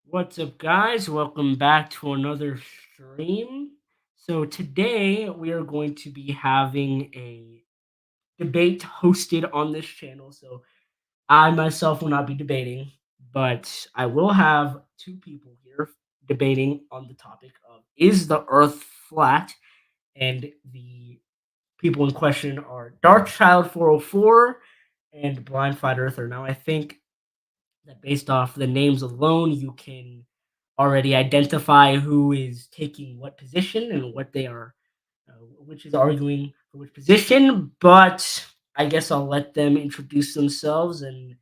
What's up, guys? Welcome back to another stream. So, today we are going to be having a debate hosted on this channel. So, I myself will not be debating, but I will have two people here debating on the topic of is the earth flat? And the people in question are Darkchild 404 and Blind Flat Earther. Now, I think that based off the names alone, you can already identify who is taking what position and what they are, which is arguing for which position. But I guess I'll let them introduce themselves and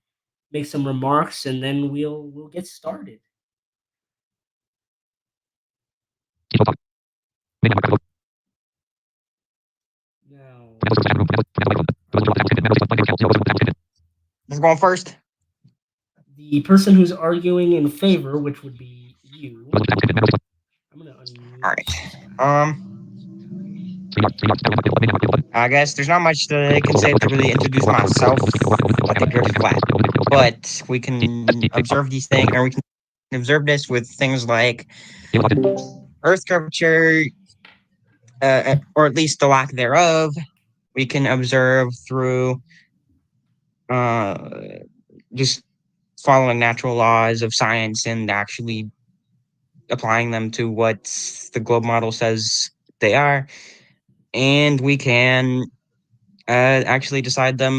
make some remarks, and then we'll get started. Now, Who's going first? the person who's arguing in favor, which would be you, I'm gonna unmute. All right. I guess there's not much that I can say to really introduce myself. I think Earth is flat, but we can observe these things, or we can observe this with things like Earth curvature, or at least the lack thereof. We can observe through uh, just following natural laws of science and actually applying them to what the globe model says they are, and we can actually decide by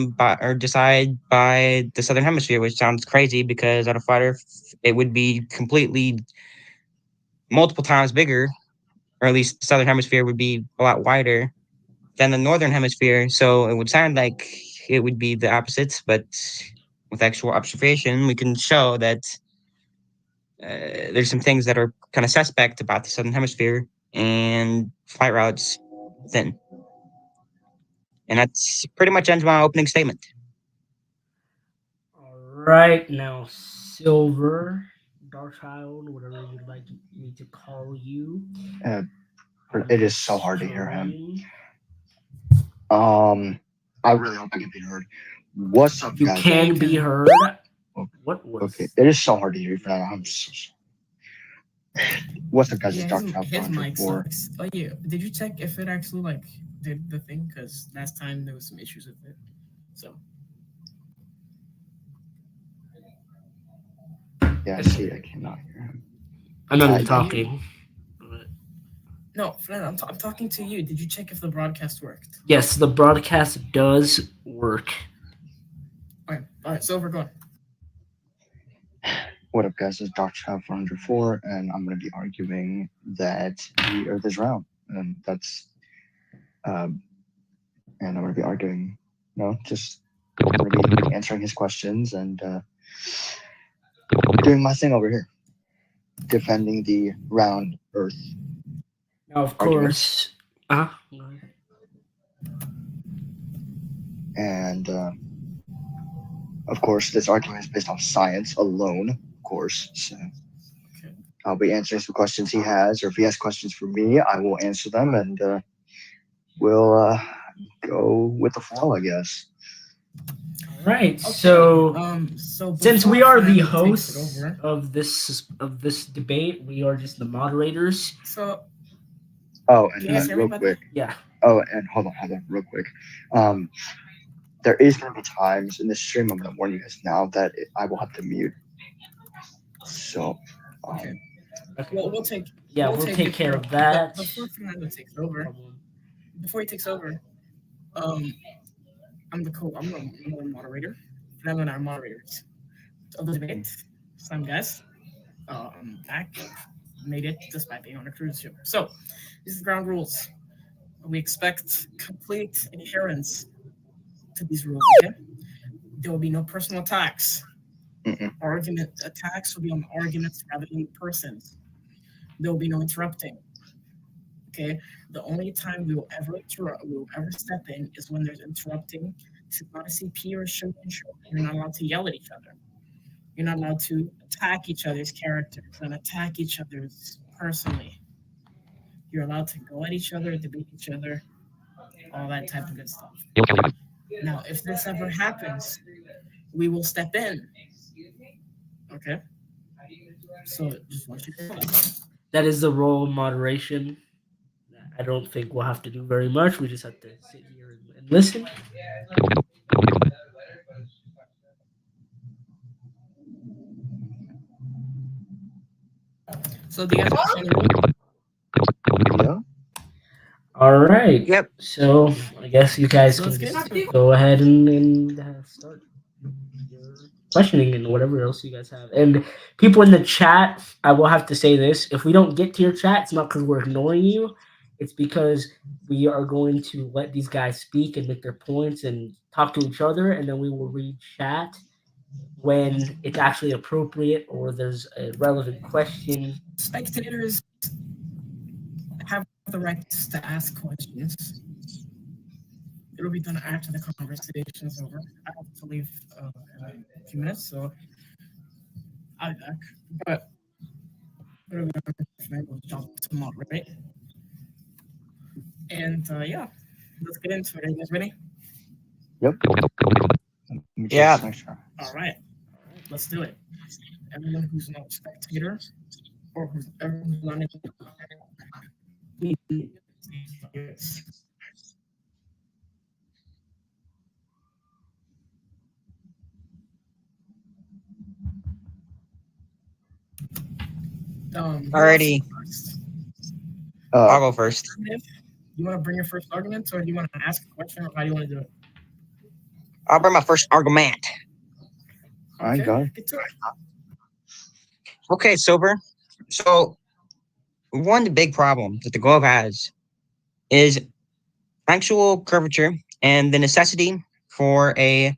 the southern hemisphere, which sounds crazy because on a flat Earth it would be completely multiple times bigger, or at least the southern hemisphere would be a lot wider than the northern hemisphere. So it would sound like it would be the opposites, but with actual observation, we can show that there's some things that are kind of suspect about the southern hemisphere and flight routes thin. And that's pretty much ends my opening statement. All right, now Silver, Darkchild, whatever you'd like me to call you. Uh, on it the is so hard to hear him. stream. I really hope I can be heard. What's up, You guys? can be heard. What was? Okay, it is so hard to hear you, Fernando. I'm so sorry. What's up, guys? Yeah, It's Dark Child his mic 404. sucks. Oh yeah, did you check if it actually did the thing? Because last time there was some issues with it. So Yeah, I see. I cannot hear him. I'm not you- talking. no, Fernando, I'm talking to you. Did you check if the broadcast worked? Yes, the broadcast does work. All right, so we're going. What up, guys? It's Dark Child 404, and I'm going to be arguing that the Earth is round, and that's, and I'm going to be arguing, just I'm going to be answering his questions and doing my thing over here, defending the round Earth. Now, of Arguments. course. And of course, this argument is based on science alone, of course. So Okay. I'll be answering some questions he has, or if he has questions for me, I will answer them, and we'll go with the flow, I guess. All right. Okay, So since we before are the Fernando takes it hosts over, of this debate, we are just the moderators. so Oh, can you guys and hear me, real buddy? quick. Yeah. Oh, and hold on, real quick. There is going to be times in this stream, I'm going to warn you guys now, that I will have to mute. So, Okay. Okay. Well, we'll take take care of but that. before Fernando takes over, before he takes over, I'm the moderator. Fernando and I are moderators of the debate. Some guys, I'm back, made it despite being on a cruise ship. So, these are the ground rules. We expect complete adherence to these rules. Okay, there will be no personal attacks. Mm-mm. Argument attacks will be on arguments rather than persons. There will be no interrupting. Okay, the only time we will ever step in is when there's interrupting. This is not a CP or a show control. You're not allowed to yell at each other. You're not allowed to attack each other's characters and attack each other's personally. You're allowed to go at each other, debate each other, all that type of good stuff. Now, if this ever happens, we will step in. Okay? So just want you to know that. That is the role of moderation. I don't think we'll have to do very much. We just have to sit here and listen. So do you guys understand the rule? Yeah. All right. Yep. So I guess you guys So can let's get just into it. go ahead and start your questioning and whatever else you guys have. And people in the chat, I will have to say this: if we don't get to your chat, it's not because we're ignoring you. It's because we are going to let these guys speak and make their points and talk to each other, and then we will read chat when it's actually appropriate or there's a relevant question. Spectators have the right to ask questions. It'll be done after the conversation is over. I have to leave in a few minutes, so I'll be back. But we'll jump to moderate. And yeah, let's get into it. Are you guys ready? Yep. Let me Yeah. just make sure. All right, let's do it. Everyone who's not a spectator or who's everyone who's not who wants to Alrighty. go first? I'll Uh, go first. You want to bring your first argument, or do you want to ask a question, or how do you want to do it? I'll bring my first argument. I got it. Get to it. Okay, Sober. So one big problem that the globe has is actual curvature and the necessity for a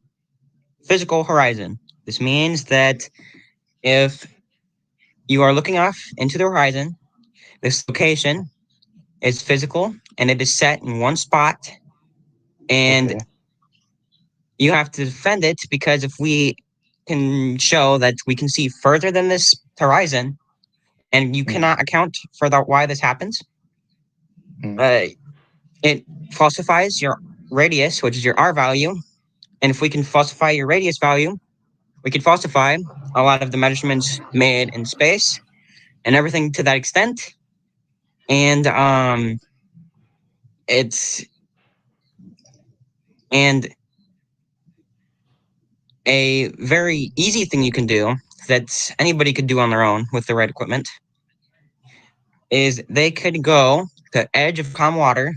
physical horizon. This means that if you are looking off into the horizon, this location is physical and it is set in one spot, and Okay. you have to defend it because if we can show that we can see further than this horizon and you cannot account for why this happens, Mm. it falsifies your radius, which is your R value. And if we can falsify your radius value, we can falsify a lot of the measurements made in space and everything to that extent. And it's and a very easy thing you can do that anybody could do on their own with the right equipment is they could go to edge of calm water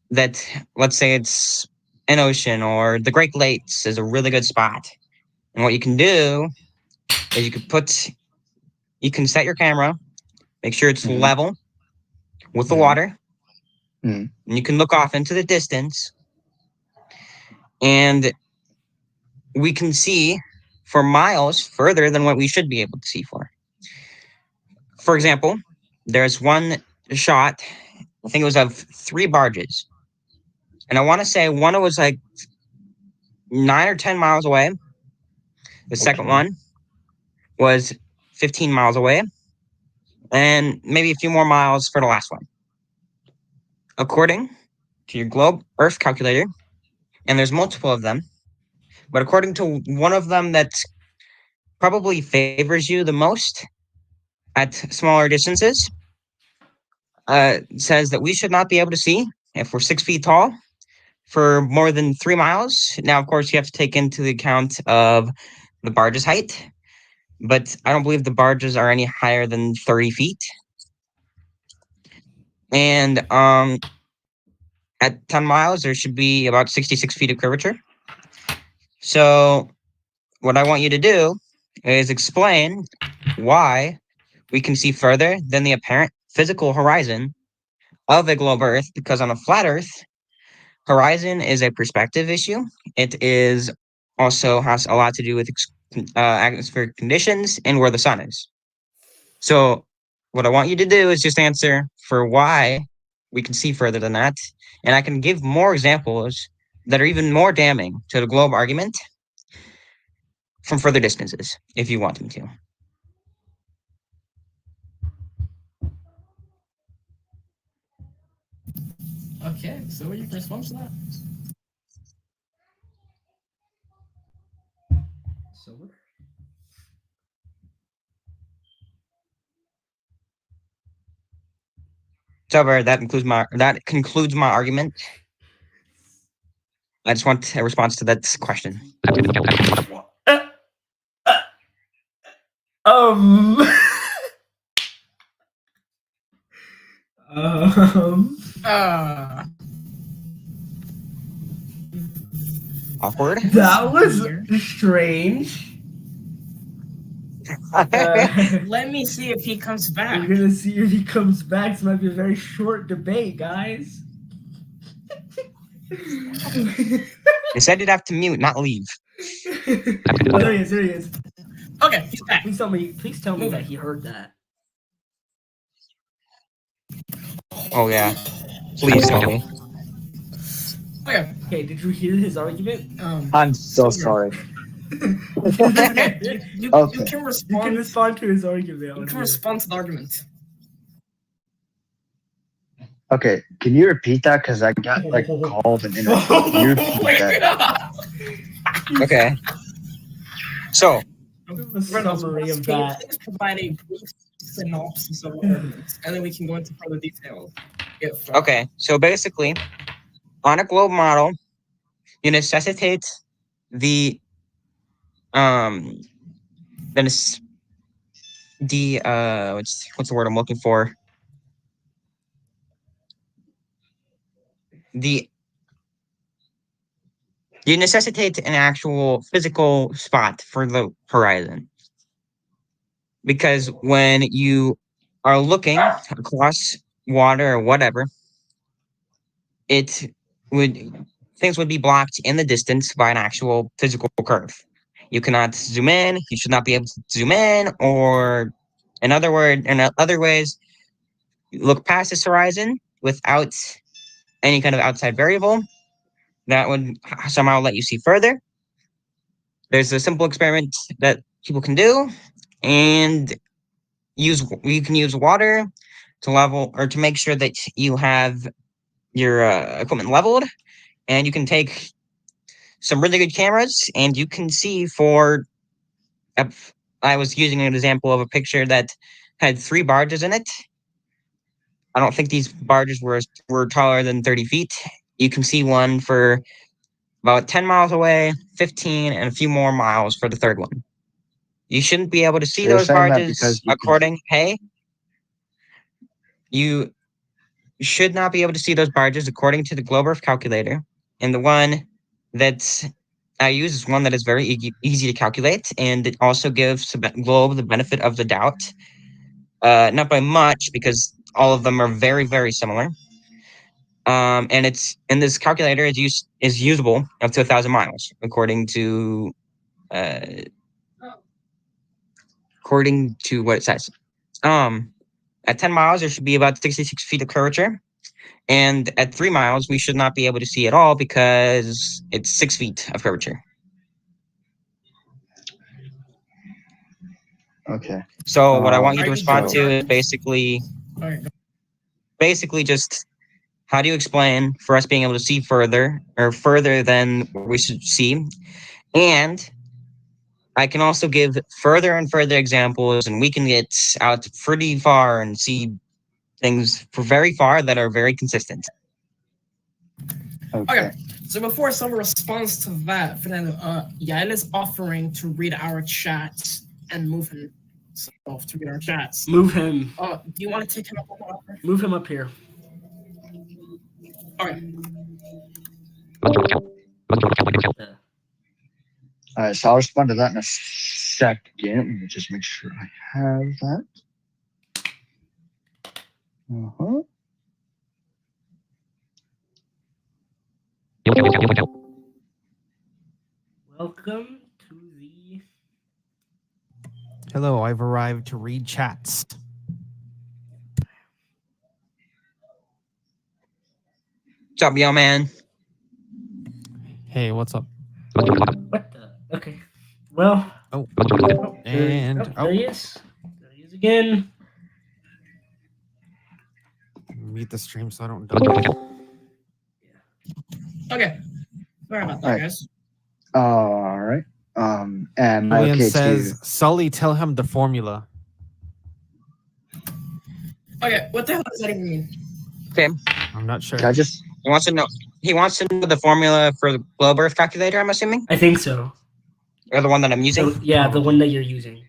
that, let's say it's an ocean or the Great Lakes is a really good spot. And what you can do is you can set your camera, make sure it's Mhm. level with the Mhm. water, Mhm. and you can look off into the distance, and we can see for miles further than what we should be able to see for. For example, there's one shot, I think it was of 3 barges. And I want to say one was like 9 or 10 miles away. The second Okay. one was 15 miles away, and maybe a few more miles for the last one. According to your globe Earth calculator, and there's multiple of them, but according to one of them that probably favors you the most at smaller distances, says that we should not be able to see if we're 6 feet tall for more than 3 miles. Now, of course, you have to take into the account of the barge's height, but I don't believe the barges are any higher than 30 feet. And at 10 miles, there should be about 66 feet of curvature. So what I want you to do is explain why we can see further than the apparent physical horizon of a globe Earth, because on a flat Earth, horizon is a perspective issue. It is also has a lot to do with atmospheric conditions and where the sun is. So what I want you to do is just answer for why we can see further than that. And I can give more examples that are even more damning to the globe argument from further distances, if you want me to. Okay, so what are your response to that? So So that concludes my argument. I just want a response to that question. Um. Uh, Awkward. That was Weird. strange. Let me see if he comes back. We're gonna see if he comes back. This might be a very short debate, guys. They said you'd have to mute, not leave. Oh, there he is. There he is. Okay, he's back. Please tell me. Please tell me that he heard that. Oh yeah. Please tell me. Okay. Okay. Did you hear his argument? I'm so sorry. You Okay. can You respond. can respond to his argument. You can respond to the argument. Okay, can you repeat that? Because I got like called and interrupted. Can you repeat that? Okay. So A summary of that. Please provide a brief synopsis of the argument, and then we can go into further detail. If okay. So basically, on a globe model, you necessitate the what's the word I'm looking for? You necessitate an actual physical spot for the horizon. Because when you are looking across water or whatever, things would be blocked in the distance by an actual physical curve. You cannot zoom in, you should not be able to zoom in, or in other ways, look past this horizon without any kind of outside variable that would somehow let you see further. There's a simple experiment that people can do, and you can use water to level or to make sure that you have your equipment leveled, and you can take some really good cameras, and you can see I was using an example of a picture that had 3 barges in it. I don't think these barges were taller than 30 feet. You can see one for about 10 miles away, 15, and a few more miles for the third one. You shouldn't be able to see So you're those saying that barges because you you should not be able to see those barges according to the globe Earth calculator. And the one that I use is one that is very easy to calculate, and it also gives the globe the benefit of the doubt. Not by much, because all of them are very, very similar. And this calculator is usable up to 1,000 miles, according to what it says. At 10 miles, there should be about 66 feet of curvature. And at 3 miles, we should not be able to see at all because it's 6 feet of curvature. Okay. So what I want you to Are you respond doing to is that? basically just how do you explain for us being able to see further than what we should see? And I can also give further and further examples, and we can get out pretty far and see things for very far that are very consistent. Okay. So before someone responds to that, Fernando, Yael is offering to read our chats and move himself to read our chats. Move him. Do you want to take him up on the offer? Move him up here. Okay. All right, so I'll respond to that in a second. Let me just make sure I have that. Welcome to the. Hello, I've arrived to read chats. What's up, yo, man? Hey, what's up? What the? Okay. Well. Oh, there he is. There he is again. mute the stream so I don't die. Okay. Sorry about that, guys. All right. And Julian says, Sully, tell him the formula. Okay, what the hell does that even mean? Okay. I'm not sure. Can I just? He wants to know. He wants to know the formula for the globe Earth calculator. I'm assuming, I think so. or the one that I'm using. So yeah, the one that you're using.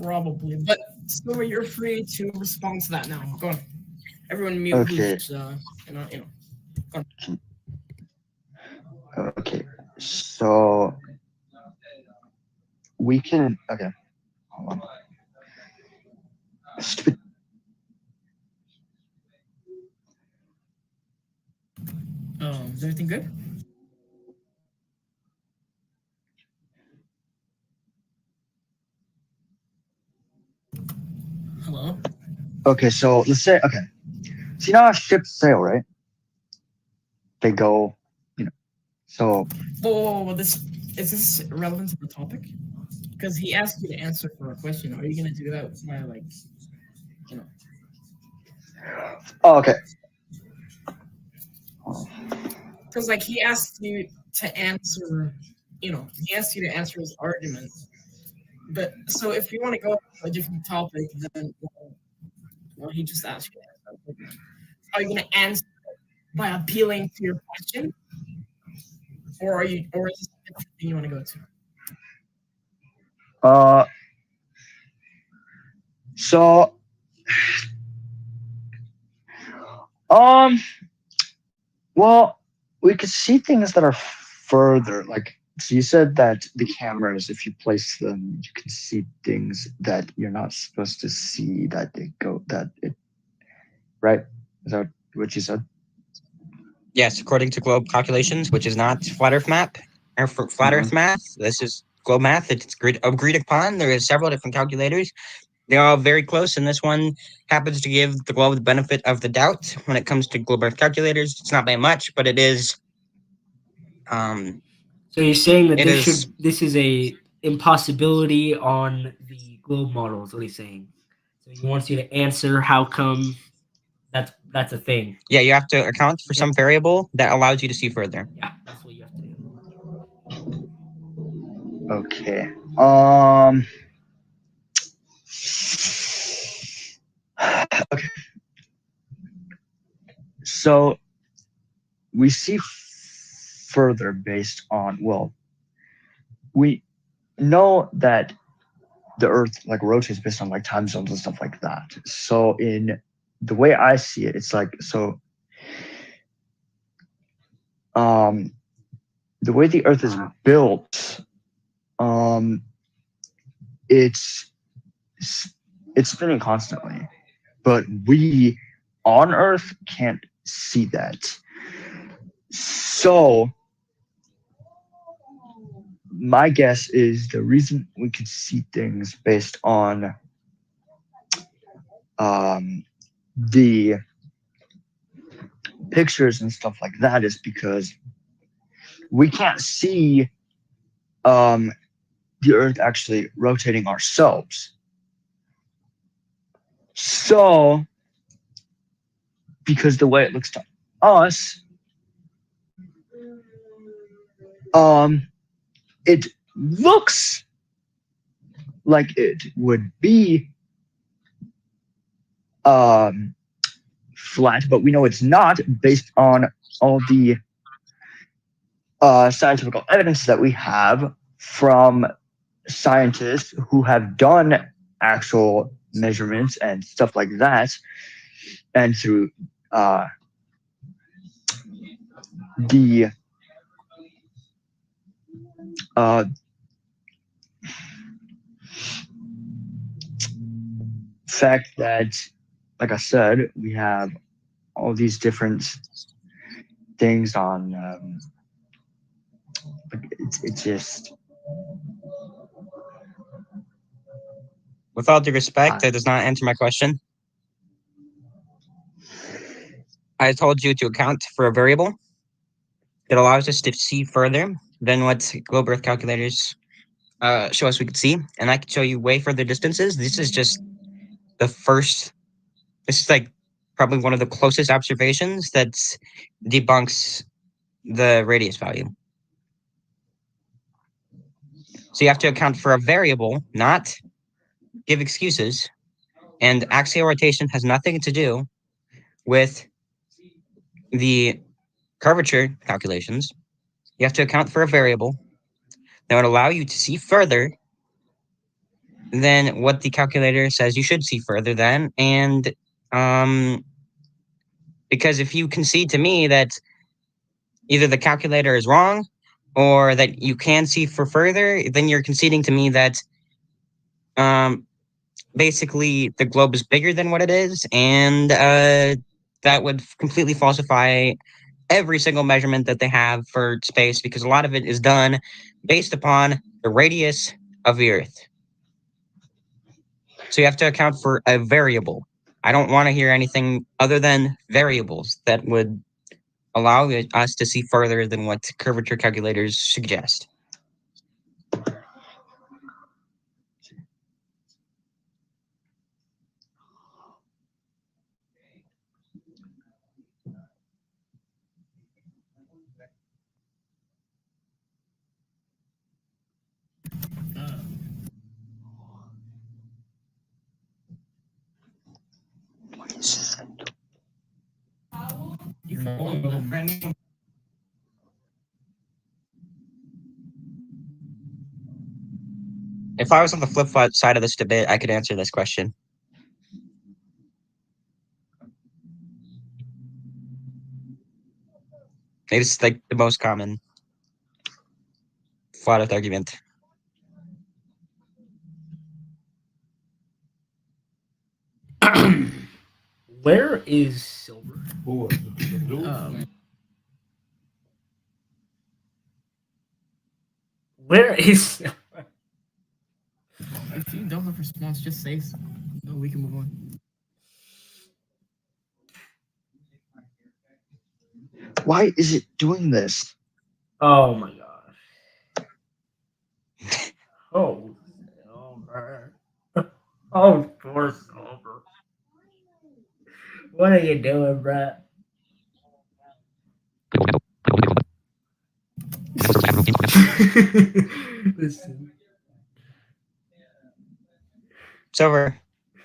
Probably, but so you're free to respond to that now. Go on. Everyone mute Okay. who's Okay. So we can. Okay. Hold on. Stupid. Is everything good? Hello? Okay. So let's say. Okay. So you know how ships sail, right? They go. So. Whoa, is this relevant to the topic? Because he asked you to answer for a question. Are you gonna do that by Oh, okay. Because he asked you to answer, he asked you to answer his argument. But so if you want to go to a different topic, then he just asked you. Are you gonna answer by appealing to your question, or is this a different thing you want to go to? So. Well, we could see things that are further. So you said that the cameras, if you place them, you can see things that you're not supposed to see. Right? Is that what you said? Yes, according to globe calculations, which is not flat Earth map or flat Earth math. This is globe math. It's agreed upon. There is several different calculators. They're all very close, and this one happens to give the globe the benefit of the doubt when it comes to globe Earth calculators. It's not by much, but it is. So you're saying that It is. this is a impossibility on the globe model is what he's saying. So he wants you to answer how come that's a thing. Yeah, you have to account for some variable that allows you to see further. Yeah, that's what you have to do. Okay. Okay. So we see further based on, we know that the Earth rotates based on time zones and stuff like that. So in the way I see it, it's the way the Earth is built, it's spinning constantly, but we on Earth can't see that. So my guess is the reason we could see things based on the pictures and stuff like that is because we can't see the Earth actually rotating ourselves. So, because the way it looks to us, it looks like it would be flat, but we know it's not based on all the scientific evidence that we have from scientists who have done actual measurements and stuff like that, and through the fact that, like I said, we have all these different things on it's just, With all due respect, that does not answer my question. I told you to account for a variable that allows us to see further than what globe Earth calculators show us we could see, and I could show you way further distances. This is just the first. This is probably one of the closest observations that debunks the radius value. So you have to account for a variable, not give excuses. And axial rotation has nothing to do with the curvature calculations, you have to account for a variable that would allow you to see further than what the calculator says you should see further than. And because if you concede to me that either the calculator is wrong or that you can see for further, then you're conceding to me that basically the globe is bigger than what it is, and that would completely falsify every single measurement that they have for space, because a lot of it is done based upon the radius of the Earth. So you have to account for a variable. I don't want to hear anything other than variables that would allow us to see further than what curvature calculators suggest. If I was on the flip side of this debate, I could answer this question. It's like the most common flat Earth argument. Where is silver? Where is silver? If you don't have a response, just say so. No, we can move on. Why is it doing this? Oh my gosh. Oh, silver. Oh, poor silver. What are you doing, bruh? Listen. Silver,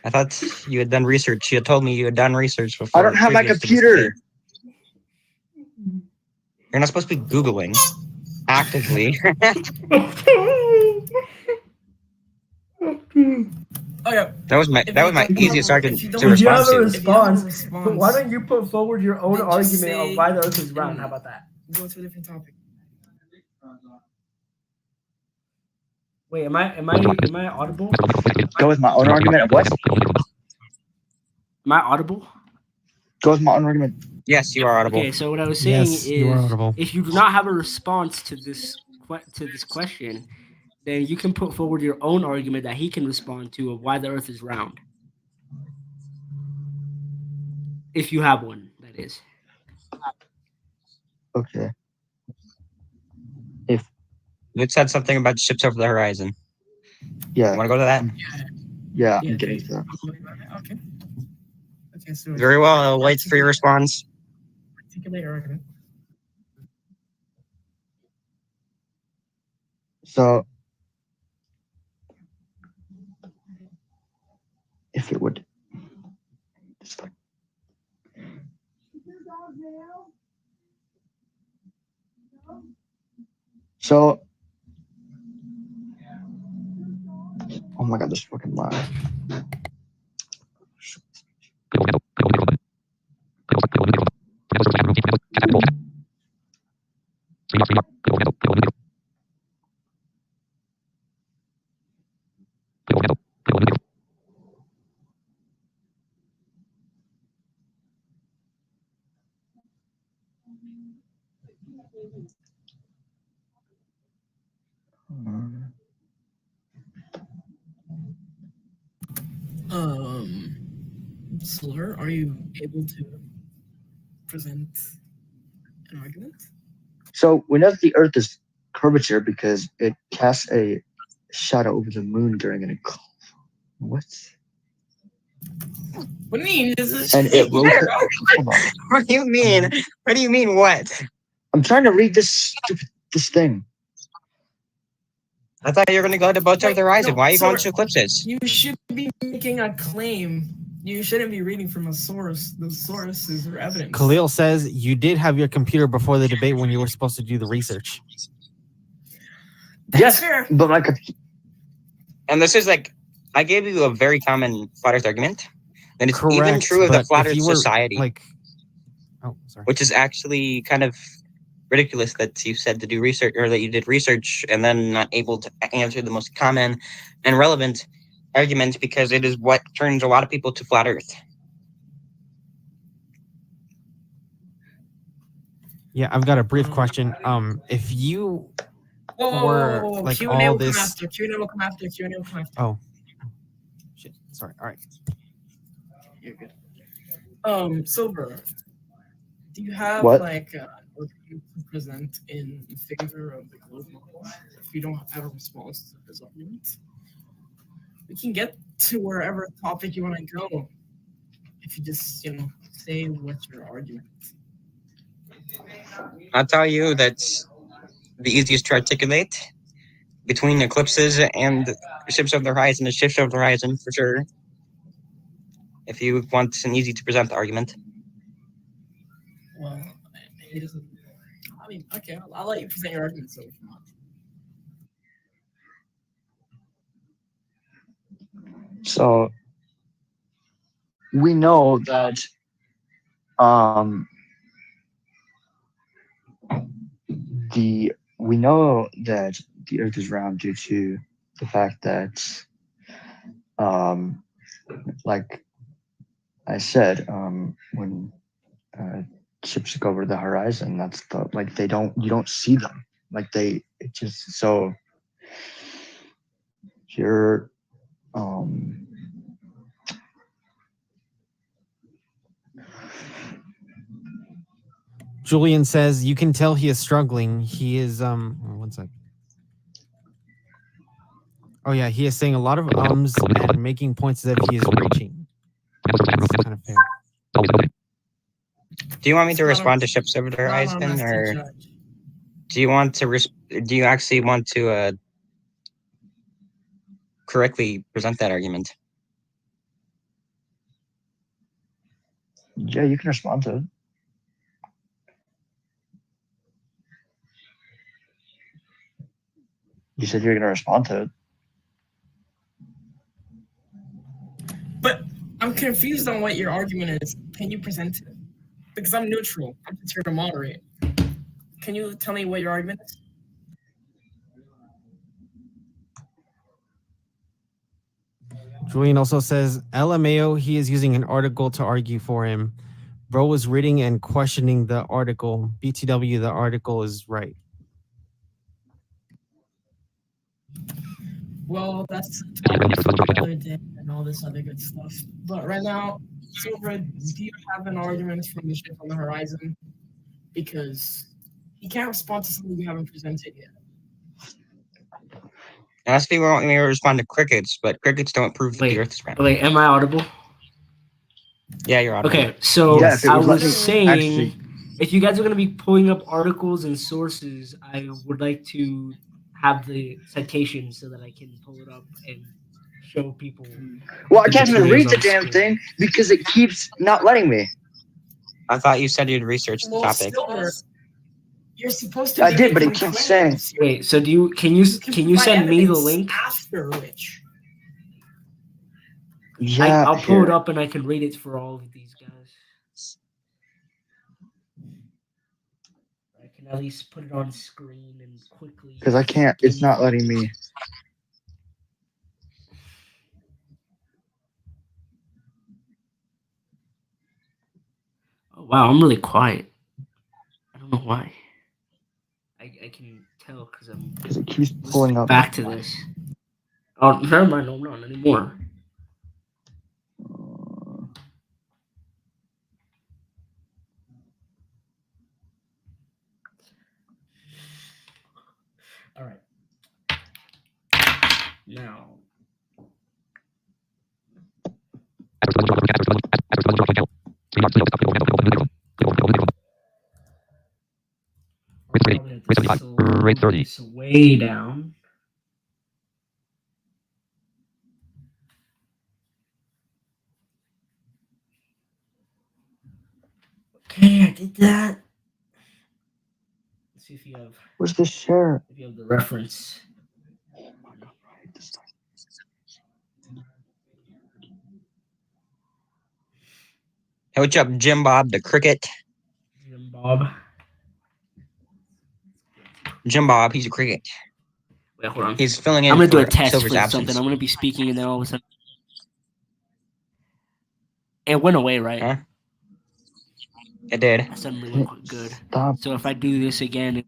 I thought you had done research. You had told me you had done research before. I don't have my previous to this computer. debate. You're not supposed to be Googling actively. Oh yeah. That was my easiest argument if you to don't- If you have respond a to. response, why don't you put forward your own Then just argument of say- why the Earth is round? How about that? Go to a different topic. Wait, am I audible? Go with my own argument of what? Am I audible? Go with my own argument. Yes, you are audible. Okay, so what I was saying Yes, you are is, audible. if you do not have a response to this question, then you can put forward your own argument that he can respond to of why the Earth is round. If you have one, that is. Okay. Luke said something about ships over the horizon. Yeah. You want to go to that? Yeah, Yeah, I'm getting to that. Okay. Okay, so Very well. I'll wait for your response. articulate your argument. So, if it would. So, oh my god, this fucking lie. Silver, are you able to present an argument? So we know that the Earth is curvature because it casts a shadow over the moon during an eclipse. What? What do you mean? And it rotates. Hold on. What do you mean? What do you mean? What? I'm trying to read this thing. I thought you were going to go to both over the horizon. no, Why are you going sorry. to eclipses? You should be making a claim You shouldn't be reading from a source. The source is your evidence. Khalil says you did have your computer before the debate when you were supposed to do the research. That's Yes, fair. but And this is like, I gave you a very common flat Earth argument. And it's even Correct, true of the but flat if Earth you were society, like, oh, sorry. which is actually kind of ridiculous that you said to do research, or that you did research and then not able to answer the most common and relevant argument, because it is what turns a lot of people to flat Earth. Yeah, I've got a brief question. If you were like Q&A all will come this, after. Q&A will come after. Q&A will come after. oh, shit, sorry. All right. You're good. Silver, do you have What? like to present in favor of the globe model? If you don't have a response to his argument, we can get to wherever topic you want to go. If you just say what's your argument. I'll tell you that's the easiest to articulate. Between eclipses and shifts of the horizon is shifts of the horizon for sure. If you want an easy to present argument. Well, he doesn't. I mean, okay, I'll let you present your argument. So if not. So we know that the Earth is round due to the fact that like I said, when ships go over the horizon, that's the you don't see them. It just so you're Julian says you can tell he is struggling. He is one sec. Oh yeah, he is saying a lot of ums and making points as if he is reaching. That's kind of fair. Do you want me to It's not respond a- to ships over the not on horizon, us to or judge. do you want to? Do you actually want to correctly present that argument? yeah, you can respond to it. You said you're going to respond to it. But I'm confused on what your argument is. Can you present it? Because I'm neutral. I'm just here to moderate. Can you tell me what your argument is? Julian also says LMAO, he is using an article to argue for him. Bro was reading and questioning the article. BTW, the article is right. Well, that's the topic for the other day and all this other good stuff. But right now, Silver, do you have an argument from the ship on the horizon? Because he can't respond to something you haven't presented yet. Unless we want me to respond to crickets, but crickets don't prove that the Earth is round. Wait, am I audible? Yeah, you're audible. Okay, so Yeah, if it I would was let me saying, actually- if you guys are going to be pulling up articles and sources, I would like to have the citation so that I can pull it up and show people. Well, I the can't even read materials the on damn screen. thing because it keeps not letting me. I thought you said you'd research the Well, topic. Silver, you're supposed to. I be did, but it making keeps saying. claims. Wait, so can you provide send me the evidence link? after which? Yeah, I'll pull it here. up and I can read it for all of these guys. I can at least put it on screen and quickly. Because I can't. It's not letting me. Oh, wow, I'm really quiet. I don't know why. I can tell because I'm Because it keeps pulling up. back to this. Oh, never mind. No, I'm not anymore. All right. Now. Rate 30. It's way down. Okay, I did that. Let's see if you have Where's the share? the reference. Hey, what's up, Jim Bob the Cricket? Jim Bob. Jim Bob, he's a cricket. Wait, hold on. He's filling in I'm gonna do for a test Silver's for absence. something. I'm gonna be speaking, and then all of a sudden, it went away, right? Huh? It did. That suddenly went quite good. Stop. So if I do this again,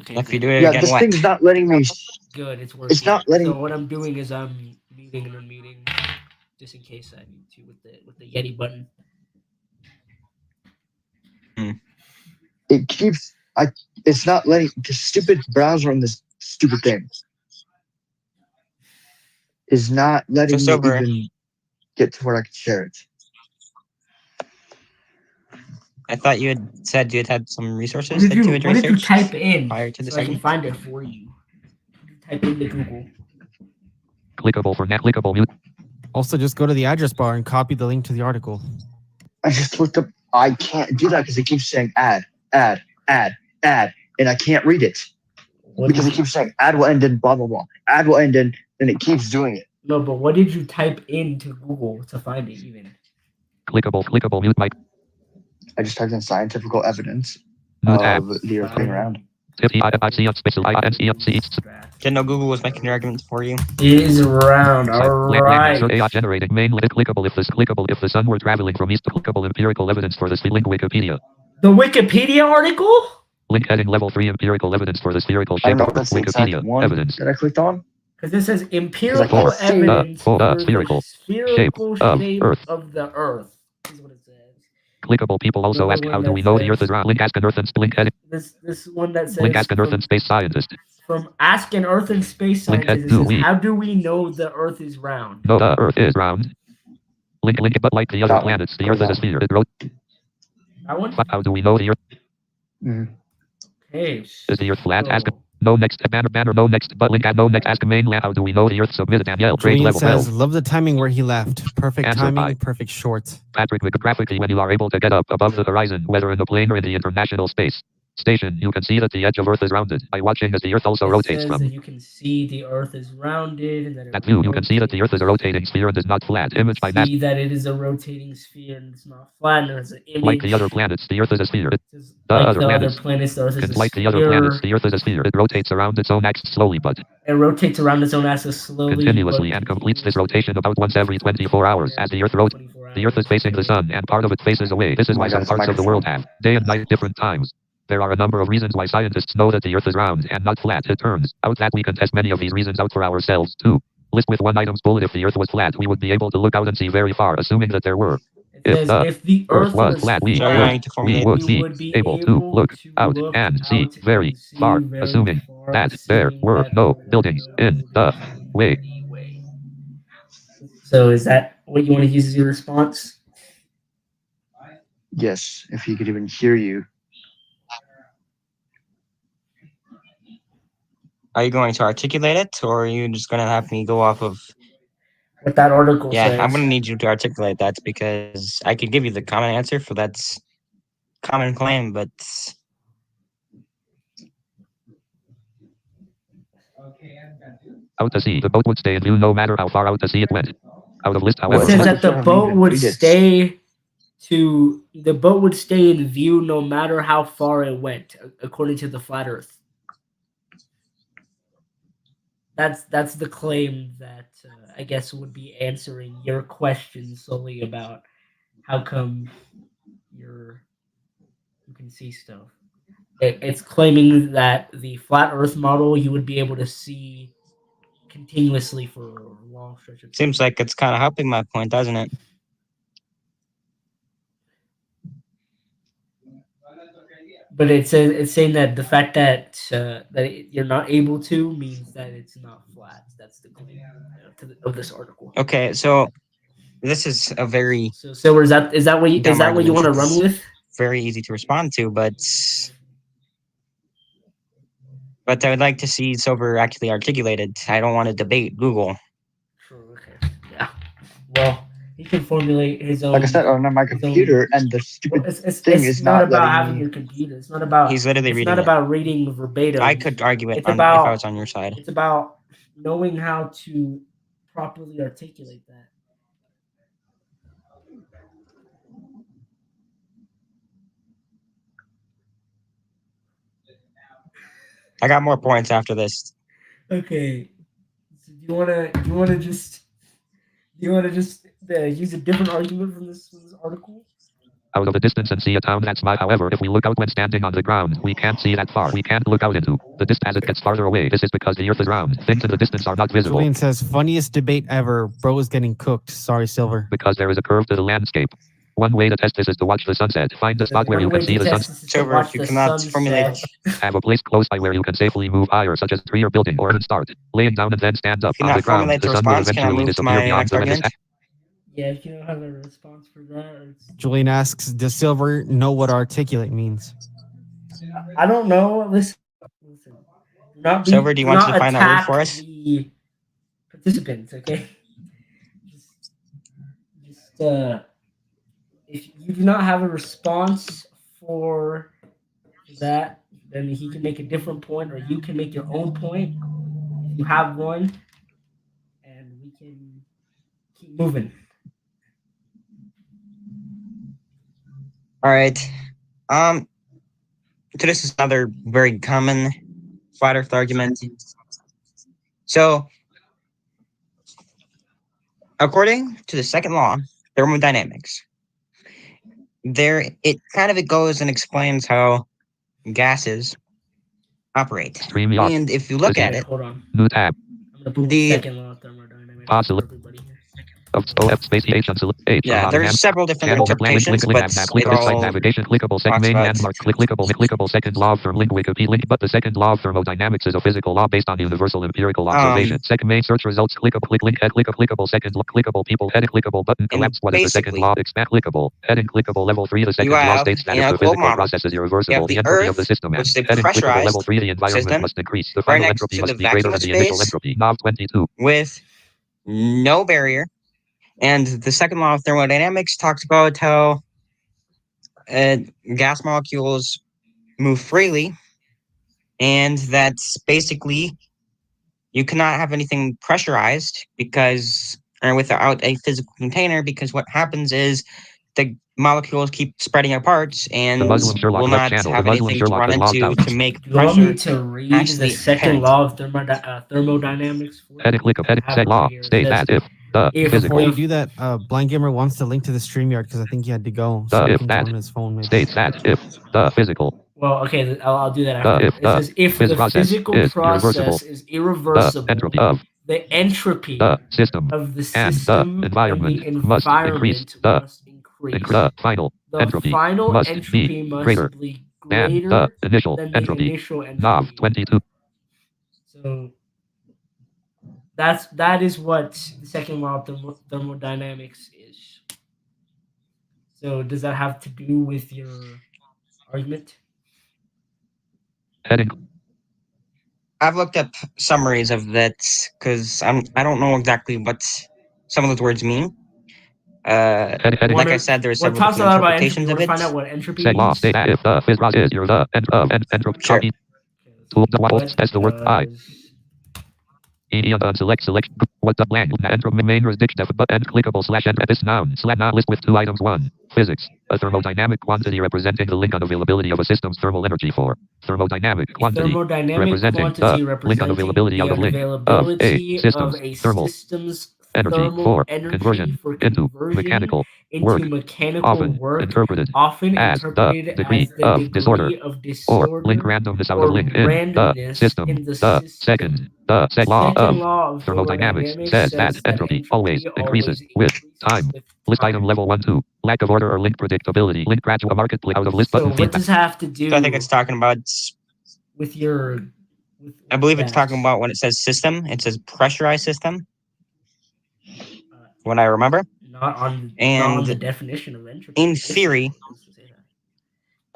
okay, If good. you do it Yeah, again, this what? thing's not letting me. Good, it's working. It's not letting. So what I'm doing is I'm muting and unmuting, just in case I need to with the Yeti button. It keeps. It's not letting. The stupid browser on this stupid thing is not letting me Silver. even get to where I can share it. I thought you had said you had some resources What did that you had you researched type in prior to the so I can segment. find it for you? Type into Google. Clickable for net. Clickable mute. Also, just go to the address bar and copy the link to the article. I just looked up. I can't do that because it keeps saying add, and I can't read it because it keeps saying add will end in blah blah blah. Add will end in, and it keeps doing it. No, but what did you type into Google to find it even? Clickable mute mic. I just typed in scientific evidence Mute app. of the Earth being round. Didn't know Google was making your arguments for you. It is round. All right. AI generating main link. Clickable if the sun were traveling from east to clickable empirical evidence for this link Wikipedia. The Wikipedia article? Link heading level 3 empirical evidence for the spherical I shape don't know of if that's the exact Wikipedia one evidence. that I clicked on. Because this says empirical can't see it. evidence for the Spherical spherical shape of shape Earth. of the Earth. This is what it says. Clickable people also Another ask one how do that we know the says- Earth is round. Link ask an Earth and link heading. This one that says Link ask an Earth and space scientist. from Ask an Earth and Space Link Scientist, it do says, we- how do we know the Earth is round? No, the Earth is round. Link, but like the other That one. planets, the Earth is a sphere. It wrote, That one? how do we know the Earth Mhm. Okay. is the Earth flat? Ask so- no next banner no next but link at no next ask mainland. How do we know the Earth? Submit Danielle. Grade Julian level says, 12. love the timing where he left. Perfect Answer timing, by- perfect short. Patrick with graphically when you are able to get up above the horizon, whether in a plane or in the International Space Station, you can see that the edge of Earth is rounded. By watching as the Earth also It rotates says from that you can see the Earth is rounded and that it that view. You can see that the Earth is a rotating sphere and is not flat. Image by see that it is a rotating sphere and it's not flat. And there's an image. like the other planets, the Earth is a sphere. Says, The like other the planets. other planets, the Earth is a Like the sphere. other planets, the Earth is a sphere. It rotates around its own axis slowly but It rotates around its own axis slowly, continuously but and completes this rotation about once every 24 hours as the Earth rotates. 24 The Earth is facing the sun and part of it faces away. This is Oh my why some God, it's a parts of the world microphone. have day and night different times. There are a number of reasons why scientists know that the Earth is round and not flat. It turns out that we can test many of these reasons out for ourselves too. List with one item's bullet. If the Earth was flat, we would be able to look out and see very far, assuming that there were. It says if the Earth was flat, So you're going to we formulate. would we would be able to look out and see very far, assuming that there were no buildings in the way. So is that what you want to use as your response? Yes, if he could even hear you. Are you going to articulate it, or are you just going to have me go off of? What that article Yeah, says. I'm going to need you to articulate that because I could give you the common answer for that common claim, but Out to sea, the boat would stay in view no matter how far out to sea it went. Out of list, It however. says Well, that the haven't boat even would read it. stay in view no matter how far it went, according to the flat Earth. That's the claim that I guess would be answering your question solely about how come you can see stuff. It's claiming that the flat Earth model you would be able to see continuously for a long stretch of time. seems like it's kind of helping my point, doesn't it? But it's saying that the fact that you're not able to means that it's not flat. That's the claim of this article. Okay, so this is a very So is that what you, dumb is that what you want to argument. run It's with? very easy to respond to, but I would like to see Silver actually articulated. I don't want to debate Google. Sure. Okay. Yeah. Well, He can formulate his own. Like I said, on my his own- computer, and the stupid it's thing is not not about letting having me. your computer. It's not about. He's literally It's reading not it. about reading verbatim. I could argue it It's if about. I was on your side. It's about knowing how to properly articulate that. I got more points after this. Okay. So do you wanna just use a different argument from this article? Out of a distance and see a town that's by. However, if we look out when standing on the ground, we can't see that far. We can't look out into the distance as it gets farther away. This is because the earth is round. Things in the distance are not visible. Julian says, funniest debate ever. Bro is getting cooked. Sorry, Silver. Because there is a curve to the landscape. One way to test this is to watch the sunset. Find a spot where you can see the sunset. Silver, if you cannot formulate. Have a place close by where you can safely move higher, such as a tree or building, or even start laying down and then stand up If you on not the ground. formulate The the sun will response, can I eventually move to disappear my beyond next the menace. argument? Yeah, if you don't have a response for that, Julian asks, does Silver know what articulate means? I don't know. Listen. Do not be, Silver, do you want to define that word for us? The participants, okay? Just if you do not have a response for that, then he can make a different point, or you can make your own point if you have one, and we can keep moving. All right. So this is another very common flat Earth argument. So, according to the second law, thermodynamics, it goes and explains how gases operate. StreamYard. And if you look at it, Hold on. New tab. I'm gonna put The- the second law of thermodynamics Possible. for everybody here. Of OF space H until H. yeah, there's several different Channel link, interpretations, link, but link, it click this site all navigation, clickable, second talks main about- landmark, clickable, second law of link, Wikipedia link, but the second law of thermodynamics is a physical law based on universal empirical observation. Second main search results, click link, head, clickable, second, clickable, people, heading, clickable, button, collapse, what is the second basically, law, expand, clickable, heading, clickable, level 3, the second law have, states that in if a the globe physical model, process is you irreversible, have the the entropy Earth, of the system which is a heading, clickable, level pressurized 3, the environment system, must increase. The right final next entropy to must the be greater vacuum than the initial space. entropy. Nav 22. with no barrier. And the second law of thermodynamics talks about how gas molecules move freely, and that's basically you cannot have anything pressurized or without a physical container, because what happens is the molecules keep spreading apart and The Muslim Sherlock will Web not channel. have The Muslim anything to Sherlock run has logged into out. to make Do you want me pressure. to read the actually second apparent. law of thermodynamics? For Heading, you? click, heading, I have set it law, right here. It state says, that if the if physical Before you do that, Blind Gamer wants to link to the StreamYard because I think he had to go. So he if can that join his phone. Maybe. states that if the physical Well, okay, I'll do that after. if It says if the physical is process is irreversible, the entropy of the entropy the system of the and system the environment must increase. must increase. The final The entropy final must entropy be must greater be than greater the initial than the entropy. initial Nav entropy. 22. So that is what the second law of thermodynamics is. So does that have to do with your argument? Heading. I've looked up summaries of that because I don't know exactly what some of those words mean. Like I said, there are several talks a different lot about interpretations entropy. of Want to it. find out what entropy Set law means? state that if the phys is your the entropy Sure. copy to the what test the word I. Select what the blank entropy main restriction but end clickable slash end this noun slash not list with 2 items. 1. Physics. A thermodynamic quantity representing the link unavailability of a system's thermal energy for thermodynamic quantity representing the link unavailability of a link of a system's thermal energy for conversion into mechanical work, often interpreted as the degree of disorder or link randomness of the link in the system. The second set law of thermodynamics says that entropy always increases with time. List item level 1 2. Lack of order or link predictability. Link gradual marketplace out of list button So what feedback. does that have to do So I think it's talking about. with your? I believe it's talking about when it says system. It says pressurized system. When I remember, not on and the definition of entropy. in theory.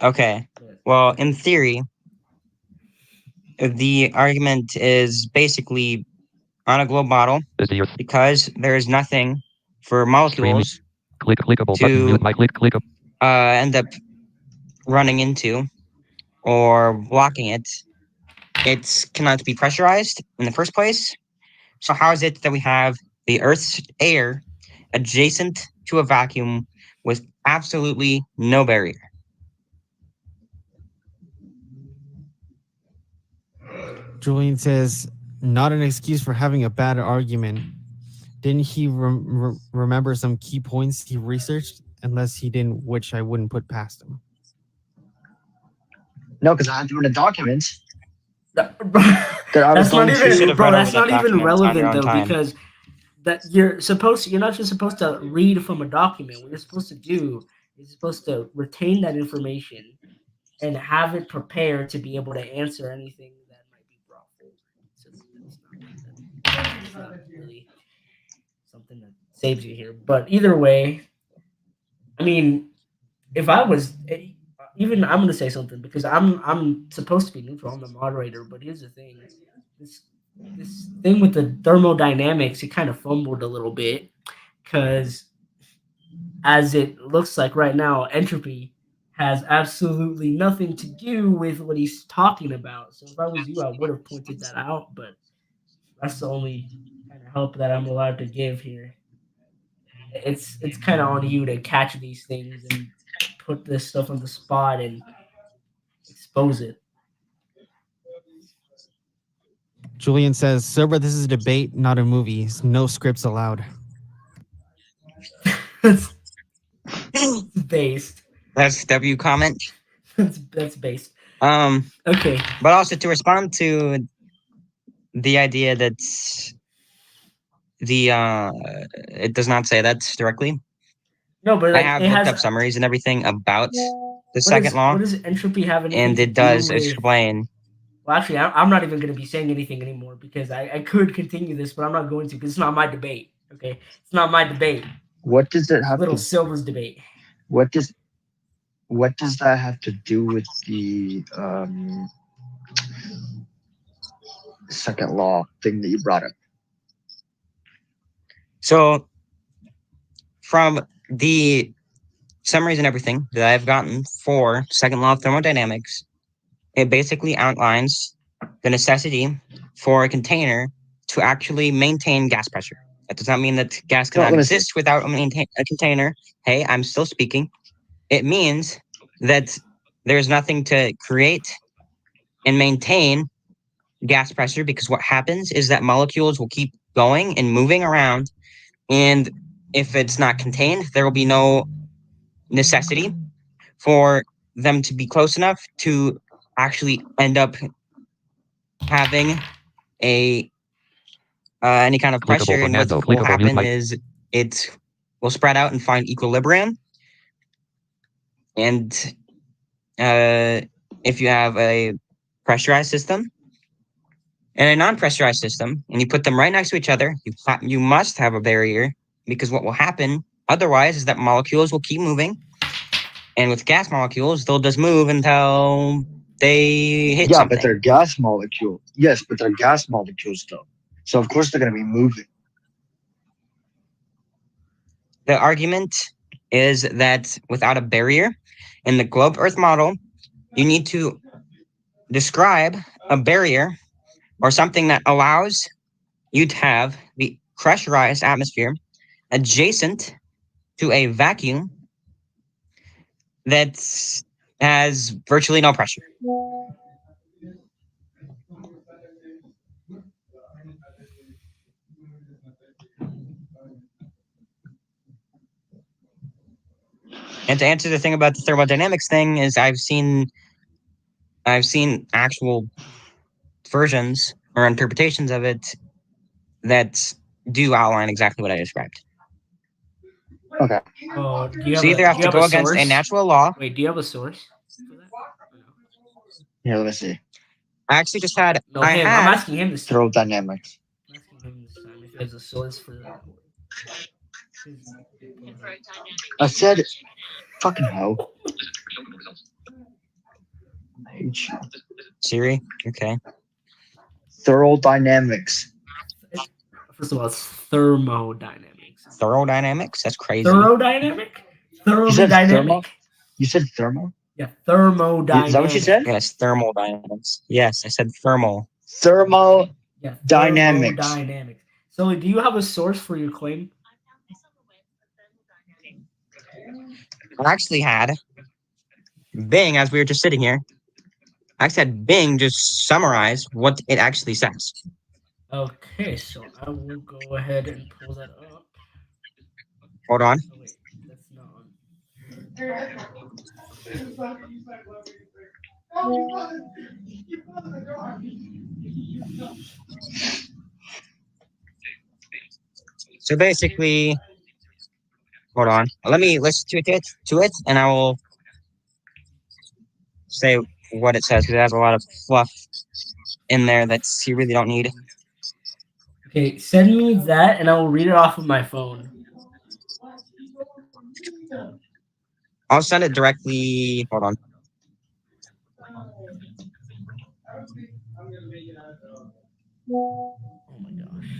Okay. Well, in theory, the argument is basically on a globe model, because there is nothing for molecules Clickable to- button. Mute my click. end up running into or blocking it, it cannot be pressurized in the first place. So how is it that we have the Earth's air adjacent to a vacuum with absolutely no barrier? Julian says, not an excuse for having a bad argument. Didn't he remember some key points he researched? Unless he didn't, which I wouldn't put past him. No, because I had to in a document. That- That I was that's not going to- You should even, have bro. read That's over not that even document on your relevant own though, time. because that you're not just supposed to read from a document. What you're supposed to do is supposed to retain that information and have it prepared to be able to answer anything that might be brought forward. So that's not really something that saves you here. But either way, I mean, if I was even, I'm going to say something because I'm supposed to be neutral. I'm the moderator, but here's the thing: this thing with the thermodynamics, it kind of fumbled a little bit because, as it looks like right now, entropy has absolutely nothing to do with what he's talking about. So if I was you, I would have pointed that out, but that's the only kind of help that I'm allowed to give here. It's kind of on you to catch these things and put this stuff on the spot and expose it. Julian says, Sober, this is a debate, not a movie. No scripts allowed. That's based. That's W comment. That's based. Okay. Okay. But also to respond to the idea that it does not say that directly. No, but I like, have it looked has up summaries and everything about the what second law, what does entropy have anything and to it does do with? explain. Well, actually, I'm not even going to be saying anything anymore because I could continue this, but I'm not going to because it's not my debate. Okay, it's not my debate. What does it It's have Little to? Silver's debate. What does that have to do with the second law thing that you brought up? So, from the summaries and everything that I've gotten for second law of thermodynamics, it basically outlines the necessity for a container to actually maintain gas pressure. That does not mean that gas cannot exist without a container. Hey, I'm still speaking. It means that there's nothing to create and maintain gas pressure, because what happens is that molecules will keep going and moving around, and if it's not contained, there will be no necessity for them to be close enough to actually end up having a any kind of pressure. And what will happen is it will spread out and find equilibrium. And if you have a pressurized system and a non-pressurized system, and you put them right next to each other, you must have a barrier, because what will happen otherwise is that molecules will keep moving. And with gas molecules, they'll just move until they hit something. But they're gas molecules. Yes, but they're gas molecules though. So of course they're going to be moving. The argument is that without a barrier in the globe Earth model, you need to describe a barrier or something that allows you to have the pressurized atmosphere adjacent to a vacuum that has virtually no pressure. And to answer the thing about the thermodynamics thing, is I've seen actual versions or interpretations of it that do outline exactly what I described. Okay. Oh, do you So have you either have to go against a source? natural law. Wait, do you have a source for that? Or no? Here, let me see. I actually just had. No, I him. had. I'm asking him this time. Thermodynamics. I'm asking him this time if he has a source for that. I said, fucking hell. I hate you. Siri. Okay. Thermodynamics. First of all, it's thermodynamics. Thermodynamics? That's crazy. Thermodynamic? You Thoroughly said thermo? dynamic. You said thermo? Yeah, thermodynamic. Is that what you said? Yes, thermodynamics. Yes, I said thermal. Thermodynamics. Yeah, thermodynamics. So, do you have a source for your claim? I actually had Bing, as we were just sitting here, I said Bing just summarize what it actually says. Okay, so I will go ahead and pull that up. Hold on. Oh wait, that's not on. So basically, hold on. Let's to it, and I will say what it says because it has a lot of fluff in there that you really don't need. Okay, send me that, and I will read it off of my phone. I'll send it directly. Hold on. Oh my gosh.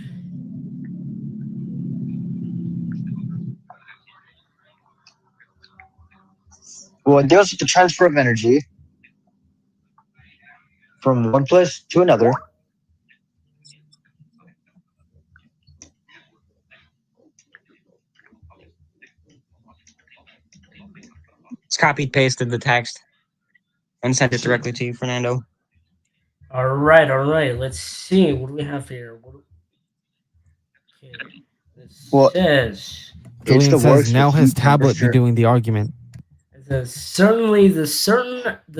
Well, it deals with the transfer of energy from one place to another. It's copied, pasted the text, and sent it directly to you, Fernando. All right. Let's see. What do we have here? Okay, this Well, says. Julian the says, works now with his heat tablet be temperature. doing the argument. It says certainly the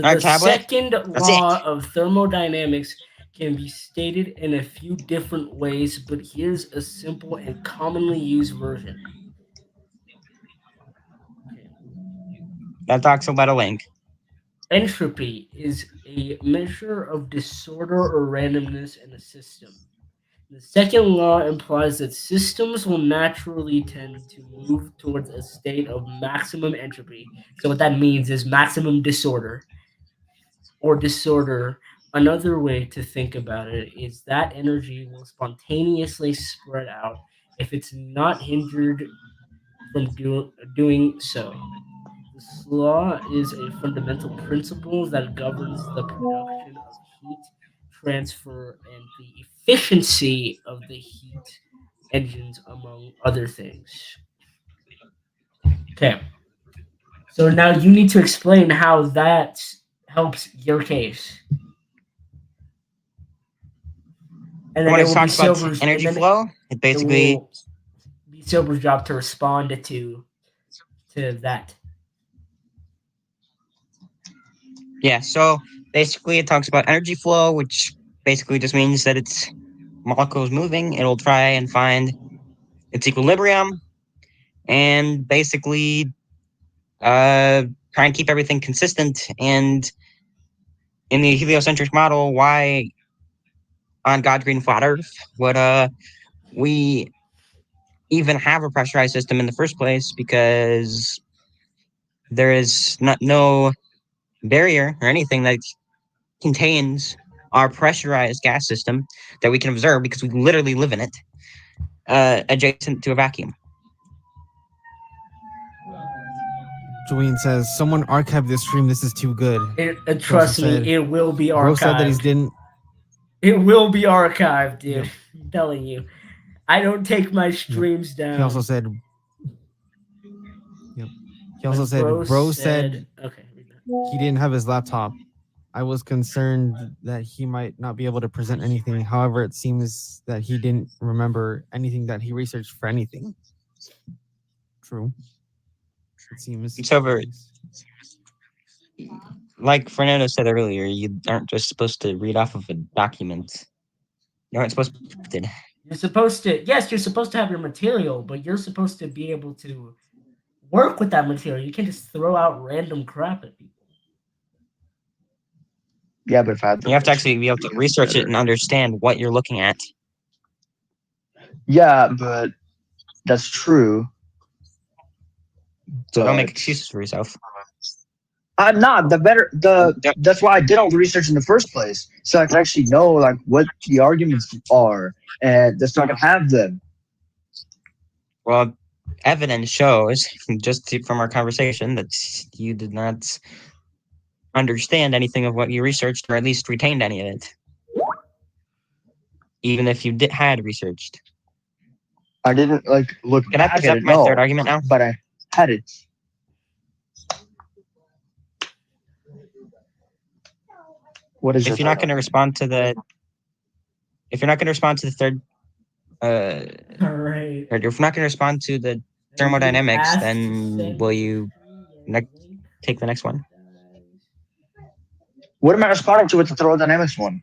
tablet? second That's law it. of thermodynamics can be stated in a few different ways, but here's a simple and commonly used version. Okay. That talks about a link. Entropy is a measure of disorder or randomness in a system. The second law implies that systems will naturally tend to move towards a state of maximum entropy. So what that means is maximum disorder or disorder. Another way to think about it is that energy will spontaneously spread out if it's not hindered from doing so. This law is a fundamental principle that governs the production of heat transfer and the efficiency of the heat engines, among other things. Okay. So now you need to explain how that helps your case. And then When it it will be talks about Silver's, and energy then flow, it it basically will be Silver's job to respond to that. yeah. So basically, it talks about energy flow, which basically just means that it's molecules moving. It'll try and find its equilibrium, and basically try and keep everything consistent. And in the heliocentric model, why on God's green flat Earth would we even have a pressurized system in the first place? Because there is no barrier or anything that contains our pressurized gas system that we can observe because we literally live in it, adjacent to a vacuum. Julian says, someone archived this stream. This is too good. Trust me, said, it will be archived. Bro said that he didn't. It will be archived, dude. Yep. I'm telling you. I don't take my streams down. He also said. Yep. He also said, bro said okay, he didn't have his laptop. I was concerned that he might not be able to present anything. However, it seems that he didn't remember anything that he researched for anything. True. It seems. It's over. Like Fernando said earlier, you aren't just supposed to read off of a document. You aren't supposed to. You're supposed to, yes, you're supposed to have your material, but you're supposed to be able to work with that material. You can't just throw out random crap at people. Yeah, but if I you have to actually be able to research it and understand what you're looking at. Yeah, but that's true. So don't make excuses for yourself. I'm not that's why I did all the research in the first place, so I could actually know like what the arguments are, and so I can have them. Well, evidence shows, from our conversation, that you did not understand anything of what you researched, or at least retained any of it, even if you had researched. I didn't like look Can I back at present it, my third no, argument now? but I had it. What is If you're not going to respond to the, if you're not going to respond to the third, All right. or if you're not going to respond to the thermodynamics, then will you take the next one? What am I responding to with the thermodynamics one?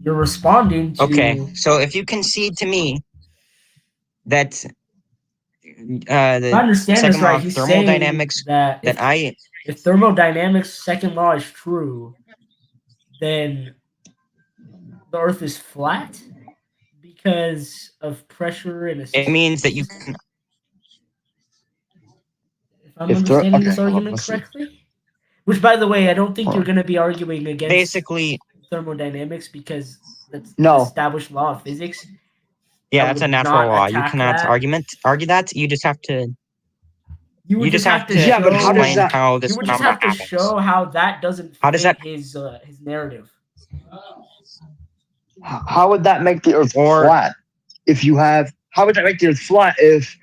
You're responding to. Okay, so if you concede to me that I the understand this second law right. of He's thermodynamics, saying that if thermodynamics second law is true, then the Earth is flat because of pressure and it means that you can. If I'm understanding this argument let's see. correctly. Which, by the way, I don't think Hold you're on. going to be arguing against Basically, thermodynamics because that's No. an established law of physics. yeah, I that's a would natural not law. You attack cannot that. argue that. You just have to. You would just have to Yeah, show. but how does explain that? how this You would just phenomenon have to happens. show how that doesn't How does fit that- his narrative. How would that make the Earth Or- flat? If you have, how would that make the Earth flat if?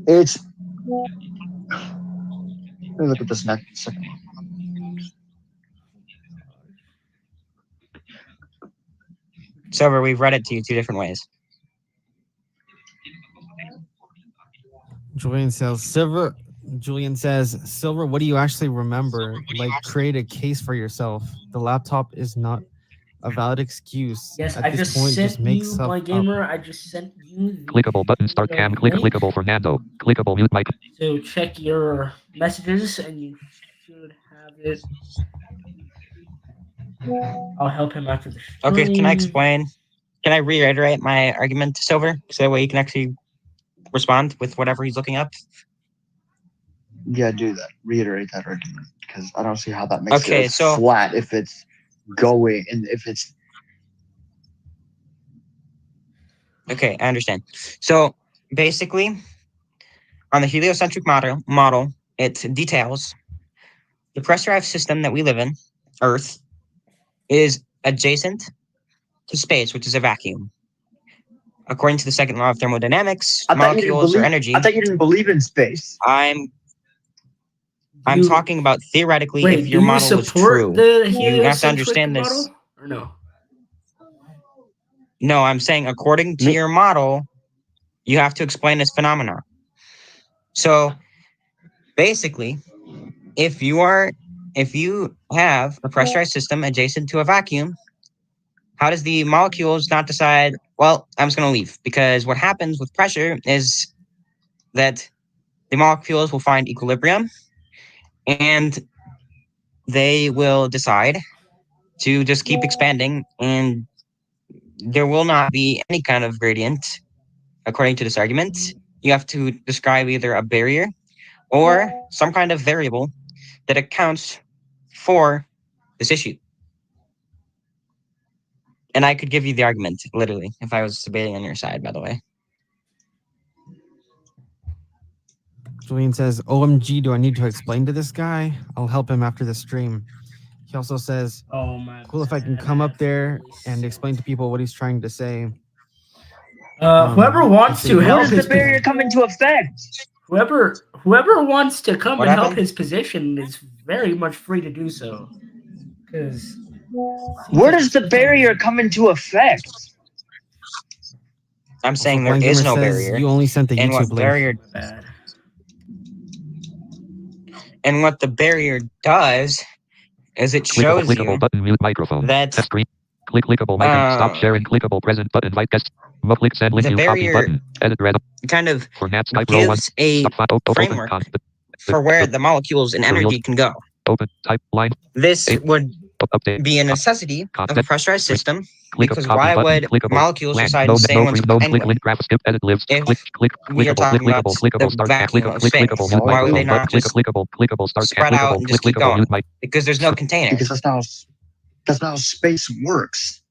It's. Let me look at this next second. Silver, we've read it to you two different ways. Julian says, Silver. Julian says, Silver, what do you actually remember? Like, create a case for yourself. The laptop is not a valid excuse. Yes, At I this just point, sent just make you, stuff my up. gamer. I just sent you the Clickable button start cam. link. Clickable Fernando. Clickable mute mic. So check your messages, and you should have it. I'll help him after the stream. Okay, can I explain? Can I reiterate my argument to Silver? So that way you can actually respond with whatever he's looking up. Yeah, do that. Reiterate that argument because I don't see how that makes Okay, it so- flat if it's going and if it's. Okay, I understand. So basically, on the heliocentric model, it details the pressurized system that we live in, Earth, is adjacent to space, which is a vacuum. According to the second law of thermodynamics, molecules or energy. I thought you didn't believe in space. I'm talking about theoretically Wait, if your do you model was support true. the You have to heliocentric understand this. model, or no? No, I'm saying according to your model, you have to explain this phenomenon. So basically, if you have a pressurized system adjacent to a vacuum, how does the molecules not decide, well, I'm just going to leave? Because what happens with pressure is that the molecules will find equilibrium and they will decide to just keep expanding, and there will not be any kind of gradient. According to this argument, you have to describe either a barrier or some kind of variable that accounts for this issue. And I could give you the argument, literally, if I was debating on your side, by the way. Julian says, OMG, do I need to explain to this guy? I'll help him after the stream. He also says, Oh my. cool if I can bad, come up there really and suck. explain to people what he's trying to say. Whoever wants to Where help Where does his the barrier come into effect? whoever wants to come What and help happened? his position is very much free to do so. Because Where does the barrier come into effect? I'm saying Also, there Blind is Gamer no says barrier. You only sent the And what YouTube link. bad. And what the barrier does is it shows Clickable you button mute microphone. that Test screen. Clickable mic and stop sharing. Clickable present button invite guest. Click send link the new copy barrier button. Edit red kind of for Nat Skype row 1. gives a Stop file. Open framework content. for where the molecules and energy can go. Open type line. This would Update. be a necessity of a Content. pressurized system Because copy why button, would clickable, molecules blank, decide no, to stay no, in one free, spot no, click, anyway? link, graph, skip, edit, lives, If click, we are talking about clickable, the start, vacuum of space, clickable, mute why would they microphone, not just clickable, start, spread out and just keep clickable, going? mute mic, Because there's no container. Because that's not how space works.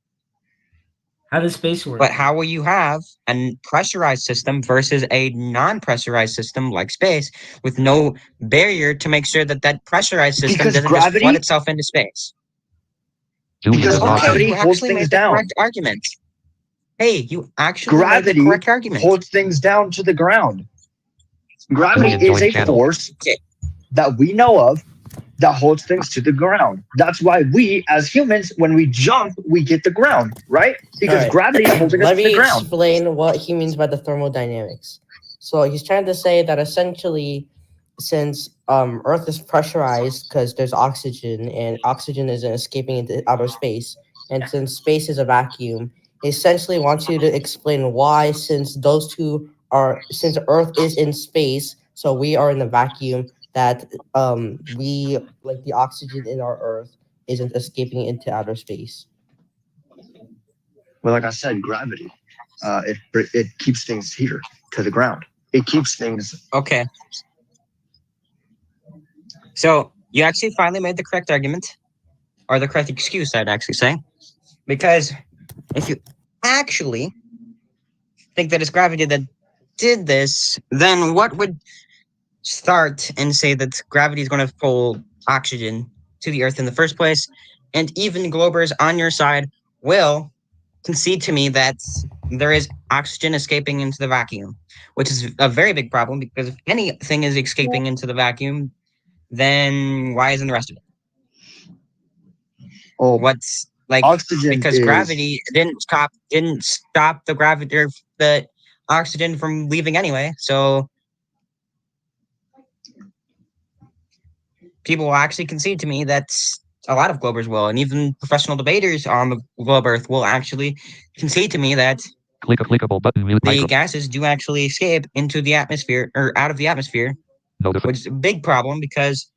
How does space work? But how will you have a pressurized system versus a non-pressurized system like space with no barrier to make sure that that pressurized system Because doesn't just flood itself into space? Julian Because is logged gravity in. You holds actually things made the down. correct argument. Hey, you actually made Gravity the correct argument. holds things down to the ground. Gravity Julian is joined a channel. force Okay. that we know of that holds things to the ground. That's why we, as humans, when we jump, we hit the ground, right? Because Alright. gravity is holding us Let to the me ground. explain what he means by the thermodynamics. So he's trying to say that essentially, since Earth is pressurized because there's oxygen and oxygen isn't escaping into outer space, and since space is a vacuum, he essentially wants you to explain why, since since Earth is in space, so we are in a vacuum, that we, like, the oxygen in our Earth isn't escaping into outer space. Well, like I said, gravity, it keeps things here to the ground. It keeps things. Okay. So you actually finally made the correct argument, or the correct excuse, I'd actually say. Because if you actually think that it's gravity that did this, then what would start and say that gravity is going to pull oxygen to the Earth in the first place? And even Globers on your side will concede to me that there is oxygen escaping into the vacuum, which is a very big problem, because if anything is escaping into the vacuum, then why isn't the rest of it? Oh, What's like oxygen because is gravity didn't stop the gravity or the oxygen from leaving anyway. So people will actually concede to me that a lot of Globers will, and even professional debaters on the globe Earth will actually concede to me that Clickable button, mute the microphone. gases do actually escape into the atmosphere or out of the atmosphere, which is a big problem because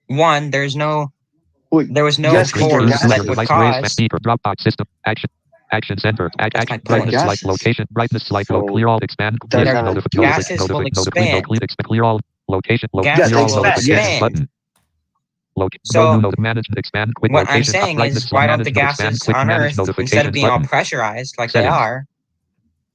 one, there was no yes, force gases. that would cause. Speaker, Dropbox system, action center, That's my action, point. brightness, Gases. like location, brightness, like So clear all, expand, does clear, that- gases will expand. clear all, location, Gases clear all, will notification expand. button. So management, expand, quick what I'm location, saying brightness, is, why don't the management, expand, gases quick on manage Earth, instead of notifications being all button. pressurized like Settings. they are,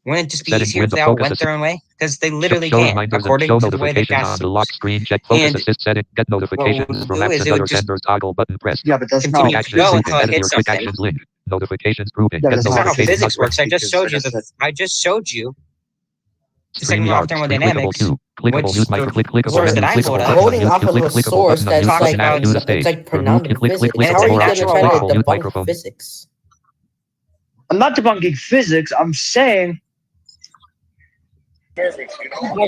wouldn't it just be Settings easier if window, they all focus went their own way? Because they literally show can, reminders and according show to the way that notifications gases on the lock moves. screen. Check focus And assist setting. Get notifications we'll from do apps is and it would other just senders. Toggle button pressed. Yeah, but that's not continue how to go physics until it Edit hits your quick something. actions link. Notifications grouping. Yeah, Get that's That's not how physics physics works. I because, just showed you like I said, I just showed you the Stream second law of yard. Clickable thermodynamics, queue. Clickable which mute micro. Clickable Sorry, that menu. I Clickable pulled up. button. Quoting Mute off of a clickable source button. Mute that's talks like about view the it's stage. like pronounced physics. It's How a are you going to natural try law. to Mute debunk microphone. physics? I'm not debunking physics. I'm saying But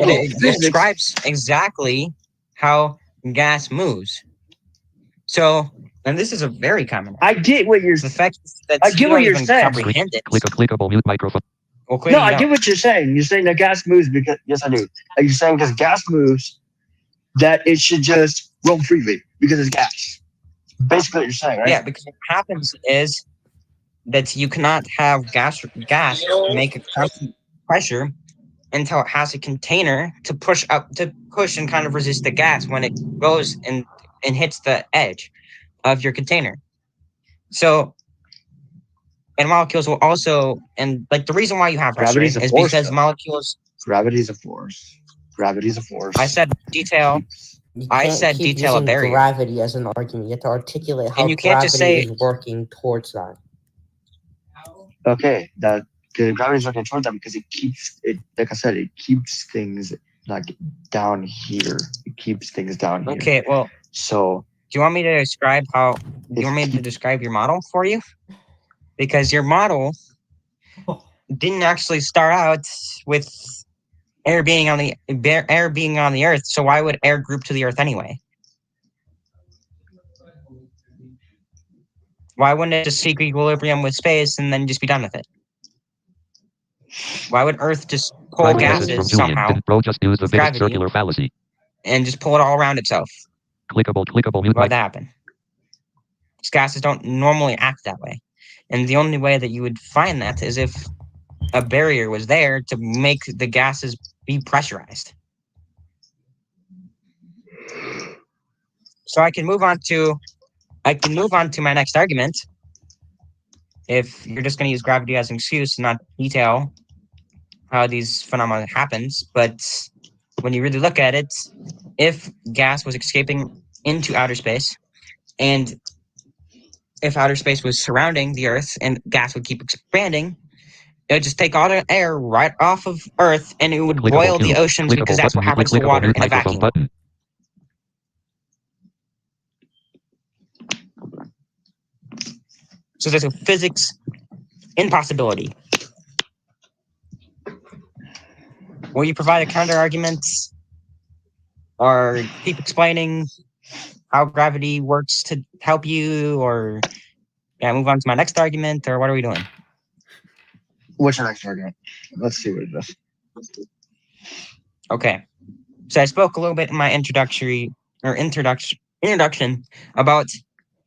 it describes exactly how gas moves. So, and this is a very common. I get what you're. The fact that I you get don't what you're even saying. comprehend it. Clickable mute microphone. Well, clearly No, you I get don't. what you're saying. You're saying that gas moves because yes, I do. You're saying because gas moves, that it should just roam freely because it's gas. Basically, what you're saying, right? Yeah, because what happens is that you cannot have gas make a constant pressure until it has a container to push and kind of resist the gas when it goes and hits the edge of your container. So, and molecules will also, and like the reason why you have pressure Gravity's a is force, because though. molecules. Gravity's a force. Gravity's a force. I said detail. You I can't said keep detail a using barrier. gravity as an argument. You have to articulate how And you can't just gravity say- is working towards that. Okay, that gravity's working toward that because it keeps it. Like I said, it keeps things like down here. It keeps things down here. Okay, well, So do you want me to describe how? Do you want me to describe your model for you? Because your model didn't actually start out with air being on the Earth. So why would air group to the Earth anyway? Why wouldn't it just seek equilibrium with space and then just be done with it? Why would Earth just pull Private message from gases Julian. somehow Didn't bro just use the with biggest gravity circular fallacy? and just pull it all around itself? Clickable mute Why'd mic. that happen? These gases don't normally act that way. And the only way that you would find that is if a barrier was there to make the gases be pressurized. So I can move on to my next argument. If you're just going to use gravity as an excuse and not detail how these phenomena happens, but when you really look at it, if gas was escaping into outer space, and if outer space was surrounding the Earth and gas would keep expanding, it would just take all the air right off of Earth and it would boil the oceans because that's what happens to water in a vacuum. Button. So there's a physics impossibility. Will you provide a counter argument or keep explaining how gravity works to help you, or move on to my next argument, or what are we doing? What's your next argument? Let's see what it is. Okay. So I spoke a little bit in my introduction about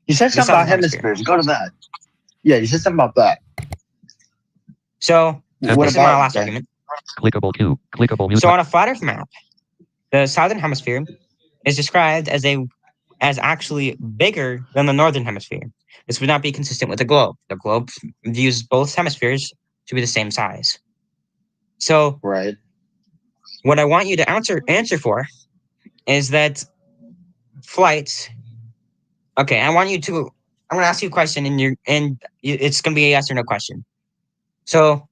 You said the something about southern hemisphere. hemispheres. Go to that. Yeah, you said something about that. So What this is my about last that? argument. Clickable Q. Clickable mute. So on a flat Earth map, the southern hemisphere is described as actually bigger than the northern hemisphere. This would not be consistent with the globe. The globe views both hemispheres to be the same size. So Right. what I want you to answer for is that flights. Okay, I'm going to ask you a question, and it's going to be a yes or no question. So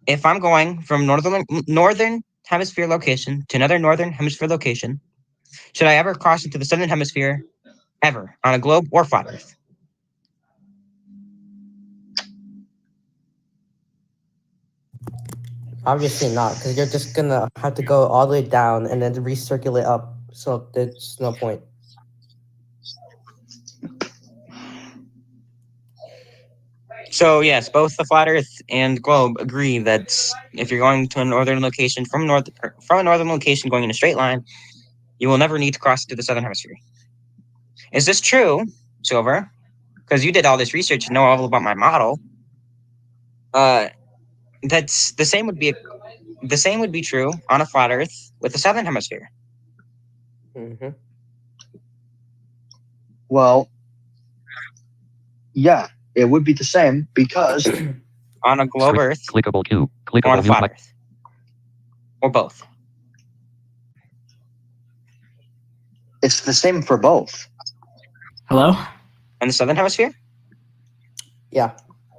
if I'm going from northern hemisphere location to another northern hemisphere location, should I ever cross into the southern hemisphere ever on a globe or flat Earth? Obviously not, because you're just gonna have to go all the way down and then recirculate up. So there's no point. So yes, both the flat Earth and globe agree that if you're going to a northern location from a northern location going in a straight line, you will never need to cross to the southern hemisphere. Is this true, Silver? Because you did all this research and know all about my model. That's the same would be true on a flat Earth with the southern hemisphere. Mm-hmm. Well, yeah, it would be the same because On a globe Earth Clickable Q. or on a Clickable flat mute. Earth, or both. it's the same for both. Hello? In the southern hemisphere? Yeah.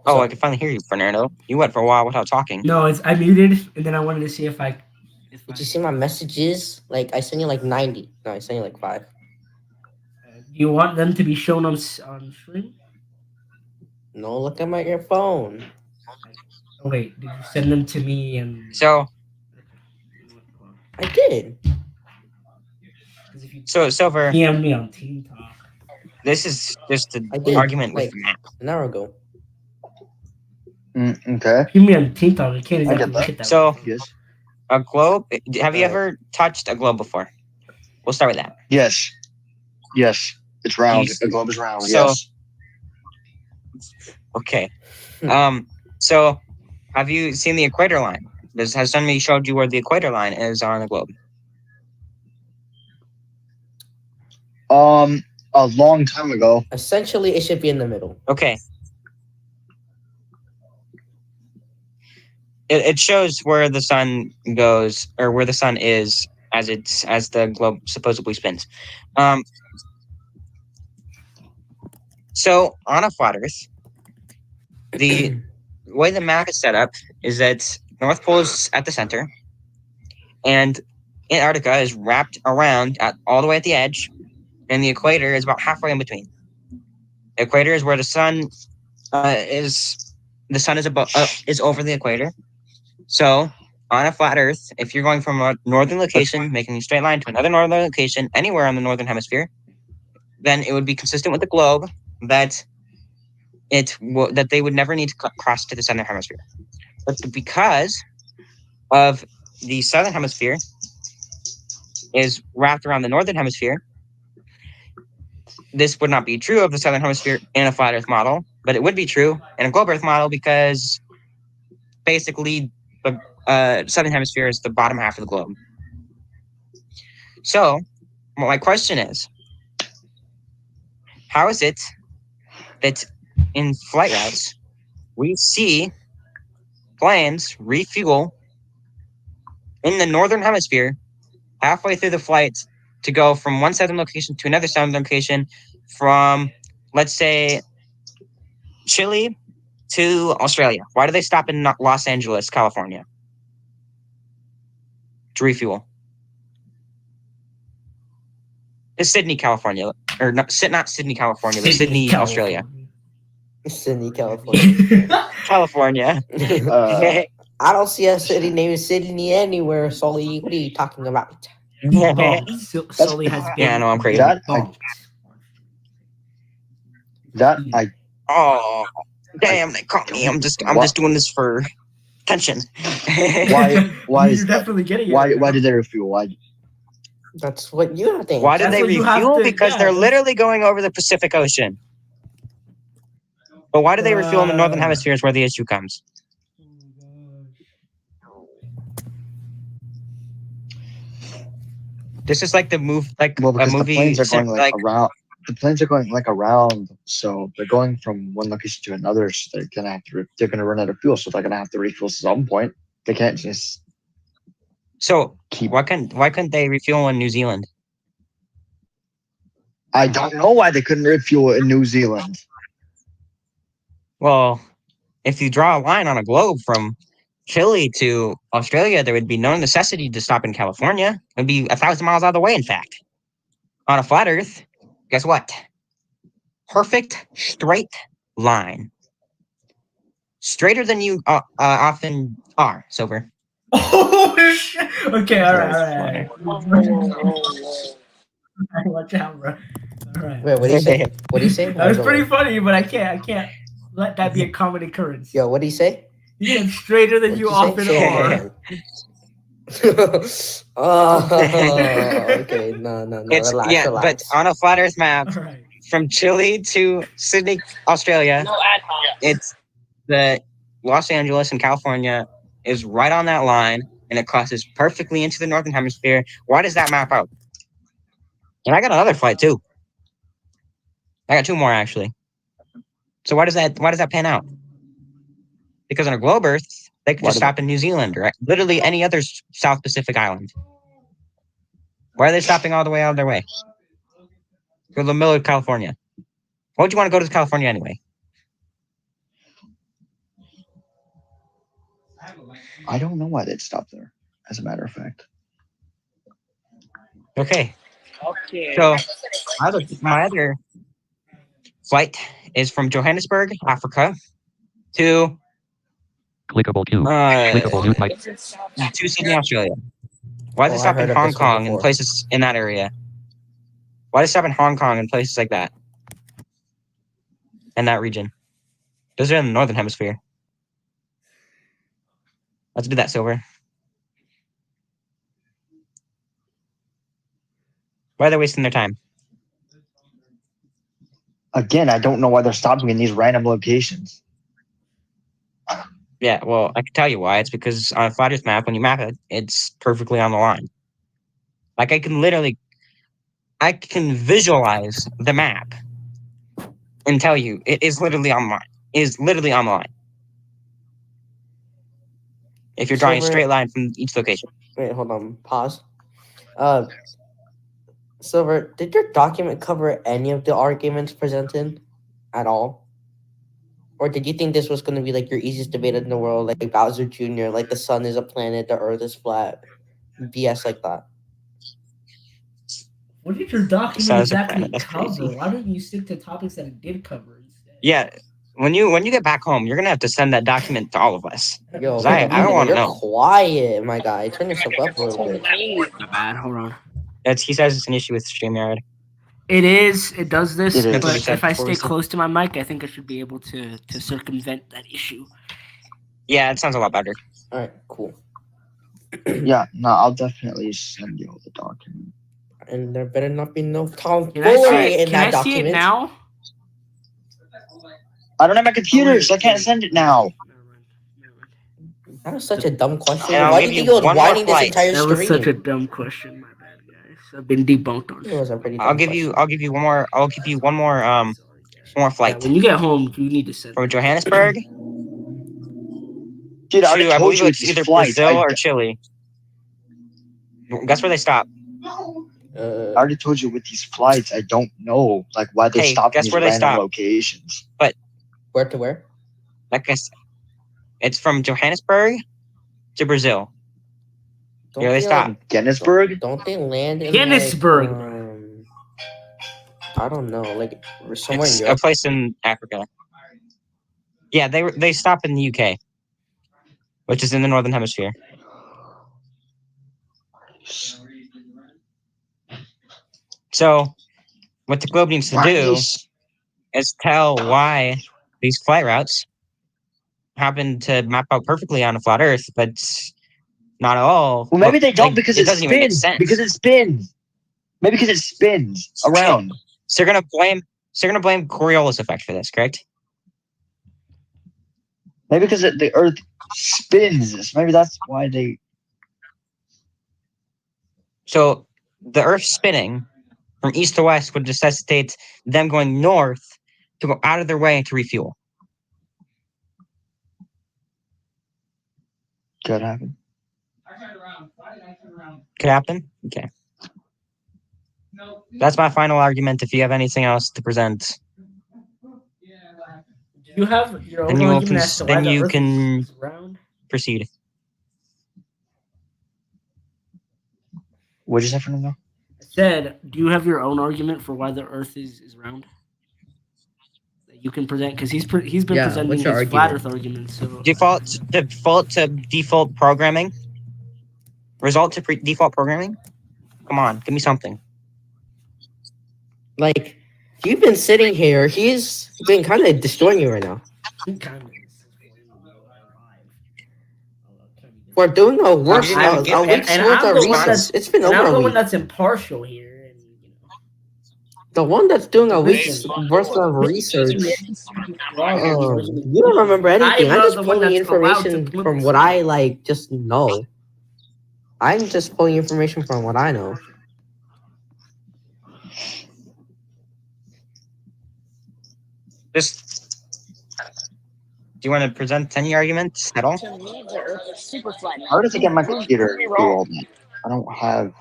Oh, So- I can finally hear you, Fernando. You went for a while without talking. No, I muted, and then I wanted to see if I. Did you see my messages? Like I sent you like 90. No, I sent you like 5. Do you want them to be shown on stream? No, look at your phone. Oh wait, did you send them to me? And So I did. because if you So Silver, DM me on Team Talk, this is just an I did, argument with like- the map. An hour ago. Okay. DM me on Team Talk. I can't exactly get look that. at that. So- Yes. A globe. Have you Alright. ever touched a globe before? We'll start with that. Yes. Yes. It's round. You- The globe is round. so- Yes. Okay. Hmm. So have you seen the equator line? Has somebody showed you where the equator line is on the globe? A long time ago. Essentially, it should be in the middle. Okay. It shows where the sun goes, or where the sun is as the globe supposedly spins. So on a flat Earth, the way the map is set up is that North Pole is at the center, and Antarctica is wrapped around all the way at the edge, and the equator is about halfway in between. The equator is where the sun is. The sun is over the equator. So on a flat Earth, if you're going from a northern location, making a straight line to another northern location, anywhere on the northern hemisphere, then it would be consistent with the globe that they would never need to cross to the southern hemisphere. But because of the southern hemisphere is wrapped around the northern hemisphere, this would not be true of the southern hemisphere in a flat Earth model but it would be true in a globe Earth model because basically the southern hemisphere is the bottom half of the globe. So, my question is, how is it that in flight routes we see planes refuel in the northern hemisphere halfway through the flight to go from one southern location to another southern location from, let's say, Chile to Australia? Why do they stop in Los Angeles, California to refuel? It's Sydney, California, or not Sydney, California, but Sydney, Australia. Sydney, California. California. I don't see a city named Sydney anywhere, Sully. What are you talking about? Sully has been. Yeah, I know, I'm crazy. I Oh, damn! They caught me. I'm just doing this for attention. why You're is that? definitely getting it. Why did they refuel? Why? That's what you have to answer. Why did That's they what you have refuel? to- Because yeah, they're that's- literally going over the Pacific Ocean. But why do they refuel in the northern hemisphere is where the issue comes. This is like the move, like Well, a because the movie, planes are going like around. The planes are going around, so they're going from one location to another. So they're gonna have to. They're gonna run out of fuel, so they're gonna have to refuel at some point. They can't just so. keep. Why couldn't they refuel in New Zealand? I don't know why they couldn't refuel in New Zealand. Well, if you draw a line on a globe from Chile to Australia, there would be no necessity to stop in California. It would be 1,000 miles out of the way, in fact. On a flat Earth, guess what? Perfect straight line. Straighter than you often are, Silver. Oh shit! Okay, all right. Watch out, bro. All right. Wait, what do you say? What do you say? That was pretty funny, but I can't let that be a common occurrence. Yo, what do you say? You get straighter than What'd you you often say? are. Okay, no, It's relax. but on a flat Earth map, All right. from Chile to Sydney, Australia, it's the Los Angeles and California is right on that line, and it crosses perfectly into the northern hemisphere. Why does that map out? And I got another flight too. I got two more actually. So why does that pan out? Because on a globe Earth, they could just stop in New Zealand or literally any other South Pacific island. Why are they stopping all the way out of their way? Go to the middle of California. Why would you want to go to California anyway? I don't know why they'd stop there. As a matter of fact. Okay. So my other flight is from Johannesburg, Africa, to Clickable Q. Clickable mute mic. to Sydney, Australia. Why does it I stop in heard of Hong this one Kong and before. places in that area? Why does it stop in Hong Kong and places like that? In that region. Those are in the northern hemisphere. Let's do that, Silver. Why are they wasting their time? Again, I don't know why they're stopping in these random locations. Yeah, well, I can tell you why. It's because on a flat Earth map, when you map it, it's perfectly on the line. Like I can visualize the map and tell you it is literally on the line. It is literally on the line. If you're drawing a straight line from each location. Wait, hold on. Pause. Silver, did your document cover any of the arguments presented at all? Or did you think this was going to be like your easiest debate in the world, like Bowser Jr., like the sun is a planet, the earth is flat, BS like that? What did your document Sun is a exactly planet, that's cover? crazy. Why didn't you stick to topics that it did cover instead? Yeah. When you get back home, you're gonna have to send that document to all of us. Yo, I don't want to you're know. quiet, my guy. Turn yourself up a little bit. My bad. Hold on. He says it's an issue with StreamYard. It is. It does this. It is. But if I That's what we stay said. close to my mic, I think I should be able to circumvent that issue. Yeah, it sounds a lot better. All right, cool. Yeah, no, I'll definitely send you the document. And there better not be no tomfoolery Can I see it? in Can that I see document. it now? I don't have my computer, so I can't send it now. Never mind. That was such a dumb question. And I'll Why do give you think you it was one more whining this flight. entire That was such a stream? dumb question. My bad, guys. I've been debunked on. It was a pretty I'll dumb give you one more. I'll give you one more Yeah, flight when you get home, you need to send from that. Johannesburg Dude, I already to I told believe you it's these either flights. Brazil or Chile. Guess where they stop? I already told you with these flights, I don't know like why they're Hey, stopping guess these where they random stop? locations. Where to where? Like I said, it's from Johannesburg to Brazil. Here they stop. Gettysburg? Don't they land in Gettysburg, like, I don't know, like somewhere It's in a Europe? place in Africa. Yeah, they stop in the UK, which is in the northern hemisphere. So, what the globe needs to do is tell why these flight routes happen to map out perfectly on a flat Earth, but not at all. Well, maybe But, they don't like, because it it doesn't even make spins. sense. Because it spins. Maybe because it spins around. So you're gonna blame Coriolis effect for this, correct? Maybe because the Earth spins. Maybe that's why they. So the Earth spinning from east to west would necessitate them going north to go out of their way to refuel. Could happen. Could happen? Okay. That's my final argument. If you have anything else to present, You have your then own you will argument as to why then the you Earth can is round. proceed. What'd you say, Fernando? I said, do you have your own argument for why the Earth is round? That you can present because he's been Yeah, presenting what's his your flat argument? Earth argument. So Default programming. Result to default programming. Come on, give me something. Like, you've been sitting here, he's been kind of destroying you right now. kind of. We're doing a week's I'm worth the of one research. It's been and over I'm a the one week. that's impartial here. And, The one that's doing a Listen. week's worth of research. You I don't remember anything. am I'm not just the one pulling that's allowed to information put from this what in. I just know. I'm just pulling information from what I know. Just. Do you want to present any arguments at all? How does it get my computer to do all that? I don't have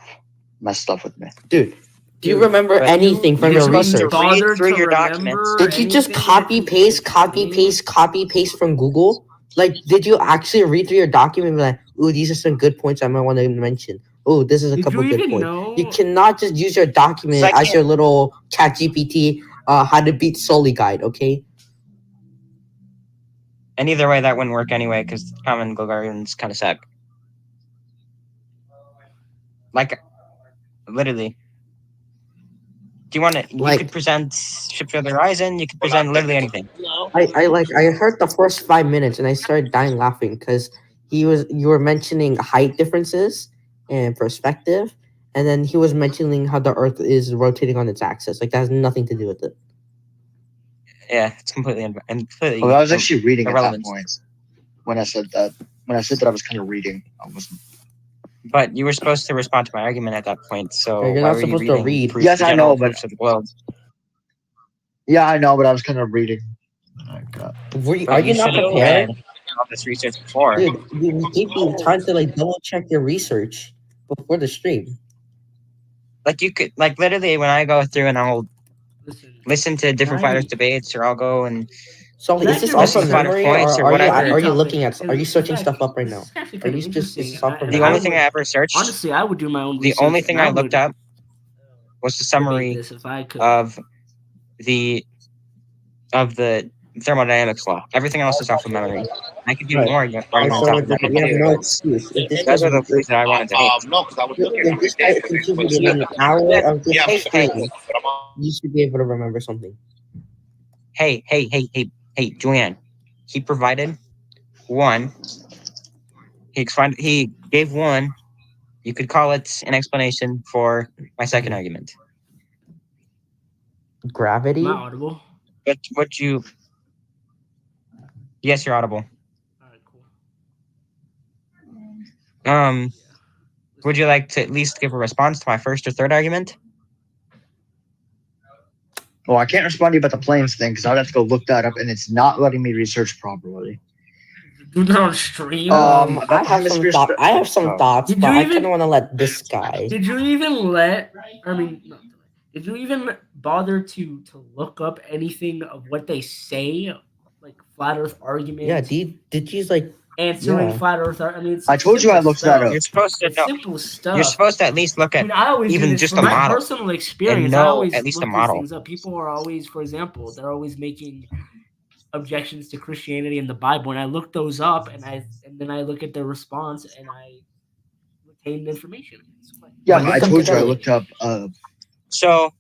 my stuff with me. Dude, do you remember but anything from you're your supposed to research? read Bother through to your remember documents. Did you just anything? copy paste from Google? Like, did you actually read through your document and be like, ooh, these are some good points I might want to mention? Oh, this is a Did couple you good even points. know? You cannot just use your document as your little chat GPT how to beat Soli guide, okay? And either way, that wouldn't work anyway because common Gogarians kind of suck. Like, literally. Do you want to? You could present Ships of the Horizon. You could present literally anything. I heard the first 5 minutes and I started dying laughing because you were mentioning height differences and perspective, and then he was mentioning how the Earth is rotating on its axis. Like, that has nothing to do with it. Yeah, it's completely completely. I was actually reading irrelevant. at that point when I said that. When I said that, I was kind of reading. I wasn't. But you were supposed to respond to my argument at that point, so You're why not were you supposed to reading? read. Yes, I know, but Proofs of the globe. yeah, I know, but I was kind of reading. Are you not prepared? All this research before. Dude, you gave me time to like double check your research before the stream. Like you could, like literally, when I go through and I'll listen to different fighters' debates, or I'll go and So is this all from fighter memory, points or or whatever. are you looking at? Are you searching stuff up right now? Are you just? Is this all from The only thing I ever searched. Honestly, I would do my own The research. only thing I looked up was the summary of the thermodynamics law. Everything else is off of memory. I could do more arguments off of memory too. No excuse. If this Those was are the things that I wanted to hate. No, because I was looking if this guy contributed an hour of this stream, you should be able to remember something. Hey, Julianne. He provided one. He gave one. You could call it an explanation for my second argument. Gravity. Not audible. What you Yes, you're audible. All right, cool. Um, Yeah. would you like to at least give a response to my first or third argument? Well, I can't respond to you about the planes thing because I'd have to go look that up, and it's not letting me research properly. Do that on stream. About I the have some hemisphere thought. I have some oh. thoughts, Did but you I even- kind of want to let this guy. Did you even let? I mean, no, did you even bother to look up anything of what they say, like flat Earth arguments? Yeah, did you like answering yeah. flat Earth? I mean, it's I told you I simple looked that stuff. up. You're supposed to It's know. simple stuff. You're supposed to at least look I at mean, I always even do this just from a my model personal experience. I know always at least a look these model. things up. People are always, for example, they're always making objections to Christianity and the Bible, and I look those up, and then I look at their response, and I retain the information. Yeah, But but I look up told you I today. looked up. So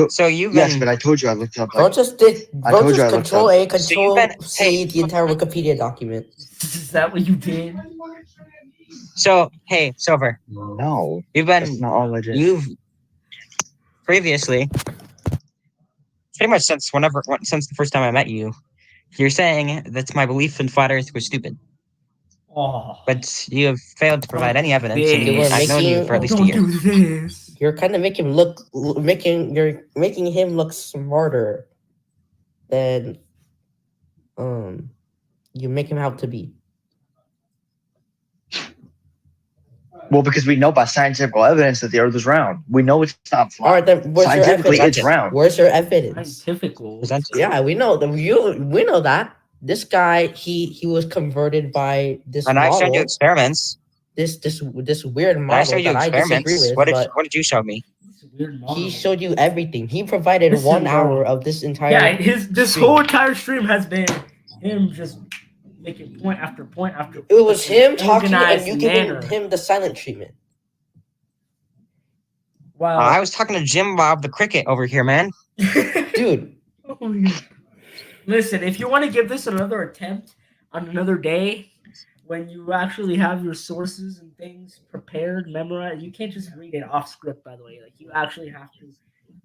So you've yes, been but I told you I looked up. Don't just did. I Don't told you just I looked control up. A, So control you've been- C, hey. the entire Wikipedia document. Is that what you did? So hey, Silver, No, you've that's been not all I did. you've previously pretty much since the first time I met you, you're saying that my belief in flat Earth was stupid, Oh, but you have failed to provide any evidence, this. and You were I've known you making- for at least a Don't year. do this. You're kind of making him look smarter than you make him out to be. Well, because we know by scientific evidence that the Earth is round. We know it's not flat. All right, then where's your Scientifically, evidence? it's round. Where's your evidence? Scientifical. Present it. Yeah, we know that. We know that this guy he was converted by this And I've model. shown you experiments. This weird I model showed you that I disagree experiments. with. What But did you show me? It's a weird model. he showed you everything. He provided Listen, 1 bro. hour of this entire. Yeah, this stream. whole entire stream has been him just making point after point after point. It was in an him talking and organized you giving manner. him the silent treatment. Wow. I was talking to Jim Bob the Cricket over here, man. Dude, Oh my God. Listen, if you want to give this another attempt on another day, when you actually have your sources and things prepared, memorized, you can't just read it off script. By the way, like you actually have to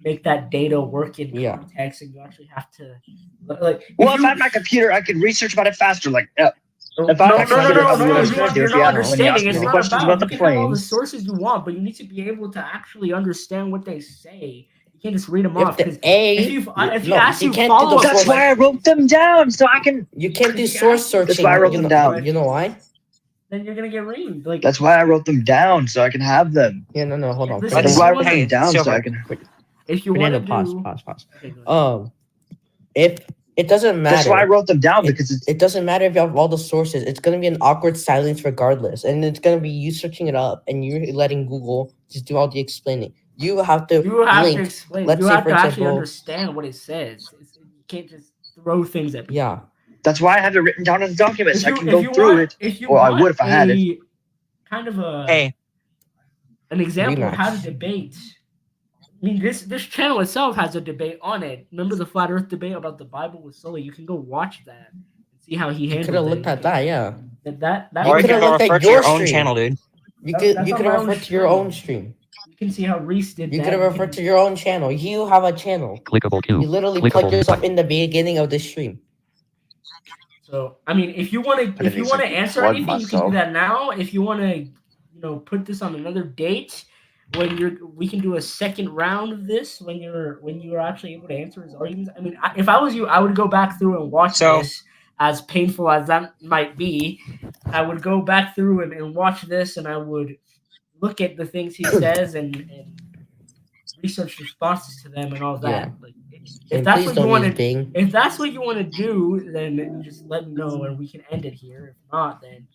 make that data work in Yeah. context, and you actually have to like. Well, if I had my computer, I could research about it faster. Like, No, if I no, had no, my no, computer, no, I'd be no, able to you're do it. not Yeah, understanding. when you It's ask me not questions about. about You the can have all the planes. sources you want, but you need to be able to actually understand what they say. You can't just read them if off. the 'Cause A, if you no, ask you you can't follow do the up, That's source. why I wrote them down, so I can. You can't do Yeah, source searching. That's why I wrote you them know, down. You know why? then you're gonna get reamed. Like That's why I wrote them down, so I can have them. Yeah, no, hold on. Listen, That's if why I you wrote wanna- them down, so Silver. I can. if you want to Fernando, do. pause. Okay, go ahead. If it doesn't matter. That's why I wrote them down because it's. It doesn't matter if you have all the sources. It's gonna be an awkward silence regardless, and it's gonna be you searching it up and you letting Google just do all the explaining. You have to You have link. to explain. let's You say, have for to actually example- understand what it says. You can't just throw things at people. Yeah, That's why I have it written down in the documents. I can go if through want, it. if you or I want would if I had it. a kind of a Hey, an example of how to Rematch. debate. I mean, this channel itself has a debate on it. Remember the flat Earth debate about the Bible with Sully? You can go watch that and see how he you handled could have it. looked at that. Yeah, That You or you could've can go looked at refer to your your own stream. channel, dude. you That- could that's you on could my have own referred to your stream. own stream. You can see how Reese did You that. could have referred to your own channel. You have a channel. Clickable You Q. literally Clickable plug yourself button. in the beginning of the stream. So I mean, if you want to, didn't exactly answer plug anything, you can do myself. that now. If you want to, put this on another date when we can do a second round of this when you're actually able to answer his arguments. I mean, if I was you, I would go back through and watch So- this. As painful as that might be, I would go back through and watch this, and I would look at the things he says and research responses to them and all that. Yeah. Like, if And that's please what you don't want use to. Bing. If that's what you want to do, then just let me know and we can end it here. If not, then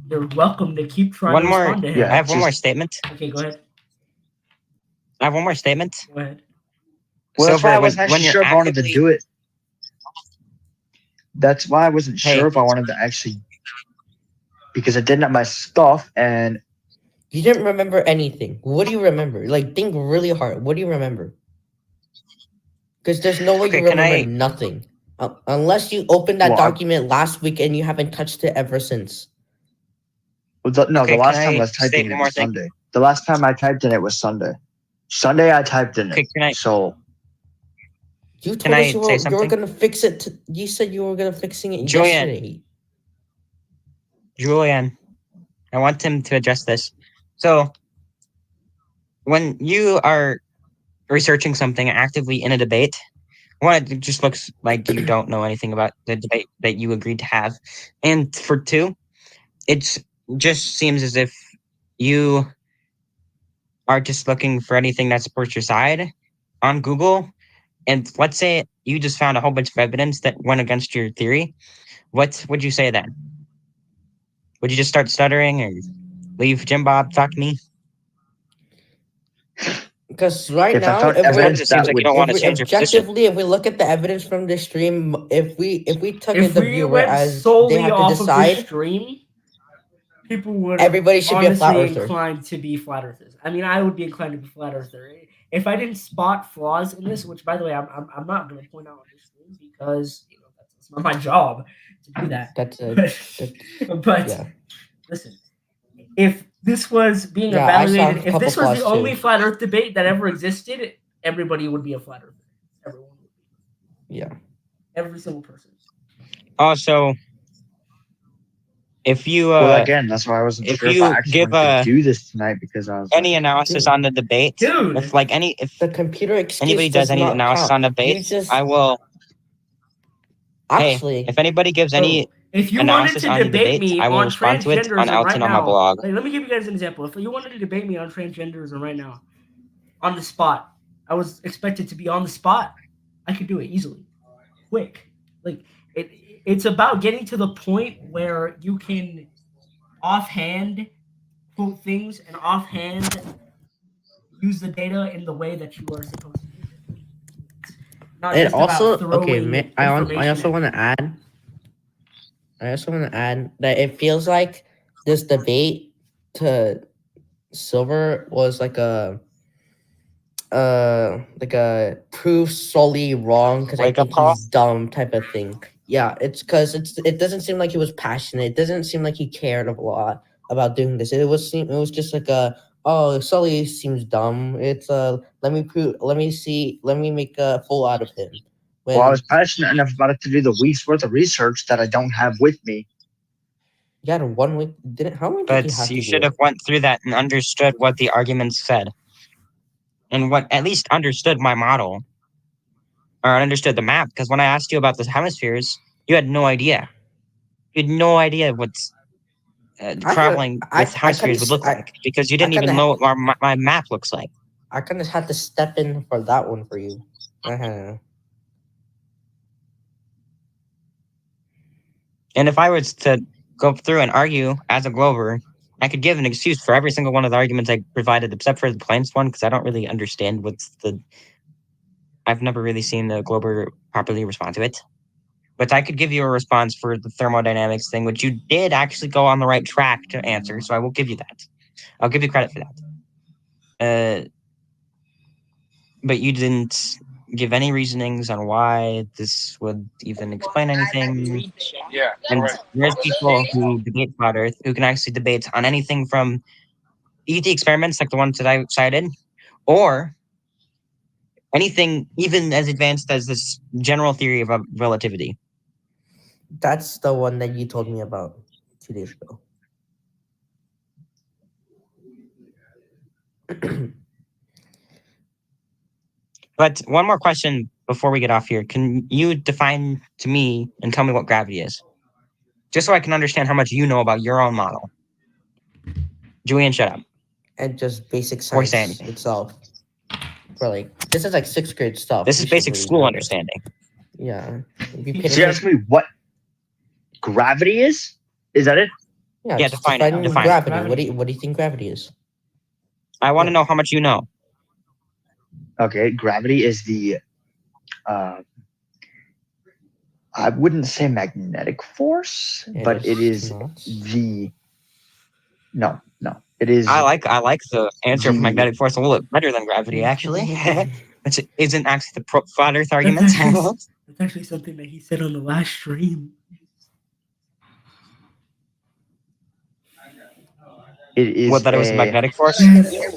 you're welcome to keep trying One to more. respond to him. Yeah. I have one just- more statement. Okay, go ahead. I have one more statement. Go ahead. Well, that's Silver, why I when- wasn't when actually you're sure if I wanted to actively- do it. That's why I wasn't Hey. sure if I wanted to actually. Because I didn't have my stuff, and You didn't remember anything. What do you remember? Like, think really hard. What do you remember? Because there's no way Okay, you can remember I- nothing. Unless you opened that Well, I- document last week and you haven't touched it ever since. the Okay, last can time I I was state typing in one it more was thing? Sunday. The last time I typed in it was Sunday. Sunday I typed in Okay, it. can I? So You Can told I us you say were something? gonna fix it. You said you were gonna fixing it Julian. yesterday. Julian, I want him to address this. So, when you are researching something actively in a debate, one, it just looks like you don't know anything about the debate that you agreed to have. And for two, it just seems as if you are just looking for anything that supports your side on Google. And let's say you just found a whole bunch of evidence that went against your theory. What would you say then? Would you just start stuttering or leave Jim Bob talk to me? Because right If I now, found if we're evidence It seems that like you would, don't want if to we change your position. objectively, if we look at the evidence from the stream, if we took it If the we viewer went as they solely have to off of the decide, stream, people would everybody should be a flat honestly earther. inclined to be flat earthers. I mean, I would be inclined to be flat earther if I didn't spot flaws in this. Which, by the way, I'm not going to point out on the stream because that's not my job to do that. That's a But yeah. listen, if this was being Yeah, I saw a evaluated, if couple this was the flaws, only too. flat Earth debate that ever existed, everybody would be a flat earther. Everyone would be. Yeah. Every single person. Also, if you well, again, that's why I wasn't if sure if you I actually give wanted to do this tonight because I was any like, analysis Dude. on the debate, Dude. if The computer excuse anybody does any not analysis count. on You debates, just I will. actually. Hey, if anybody gives any Bro, if you wanted analysis to on the debate debates, me I will on respond to it on transgenderism Elton right on my now, blog. let me give you guys an example. If you wanted to debate me on transgenderism right now, on the spot, I was expected to be on the spot. I could do it easily, quick. Like it's about getting to the point where you can offhand quote things and offhand use the data in the way that you are supposed to use it. It's not And just also, about throwing I information also at want to add. I also want to add that it feels like this debate to Silver was like a prove solely wrong because I Wake up think call? he's dumb type of thing. Yeah, it's because it doesn't seem like he was passionate. It doesn't seem like he cared a lot about doing this. It was just like Sully seems dumb. It's let me make a fool out of him. well, I was passionate enough about it to do the week's worth of research that I don't have with me. You had 1 week. How long did But you have you to should do have it? went through that and understood what the arguments said, and what at least understood my model or understood the map. Because when I asked you about the hemispheres, you had no idea. You had no idea what traveling with hemispheres would look like because you didn't even know what my map looks like. I kind of had to step in for that one for you. And if I was to go through and argue as a Glover, I could give an excuse for every single one of the arguments I provided, except for the planes one, because I don't really understand I've never really seen the Glover properly respond to it. But I could give you a response for the thermodynamics thing, which you did actually go on the right track to answer, so I will give you that. I'll give you credit for that. But you didn't give any reasonings on why this would even explain anything. Yeah. And there's people who debate flat Earth who can actually debate on anything from ET experiments like the ones that I cited, or anything even as advanced as this general theory of relativity. That's the one that you told me about 2 days ago. But one more question before we get off here. Can you define to me and tell me what gravity is? Just so I can understand how much you know about your own model. Julian, shut up. And just basic Before you say science anything. itself. For this is like 6th grade stuff. This You is should basic really school know this. understanding. Yeah. So you asked me what gravity is? Is that it? Yeah, Yeah, just define it. define Define it. gravity. What do you think gravity is? I want to know how much you know. Okay, gravity is the I wouldn't say magnetic force, but it is not. the no. It is I like the answer for the- magnetic force a little bit better than gravity, actually. Which isn't actually the flat Earth argument. That's actually something that he said on the last stream. it is What, that it was a magnetic force? Yes.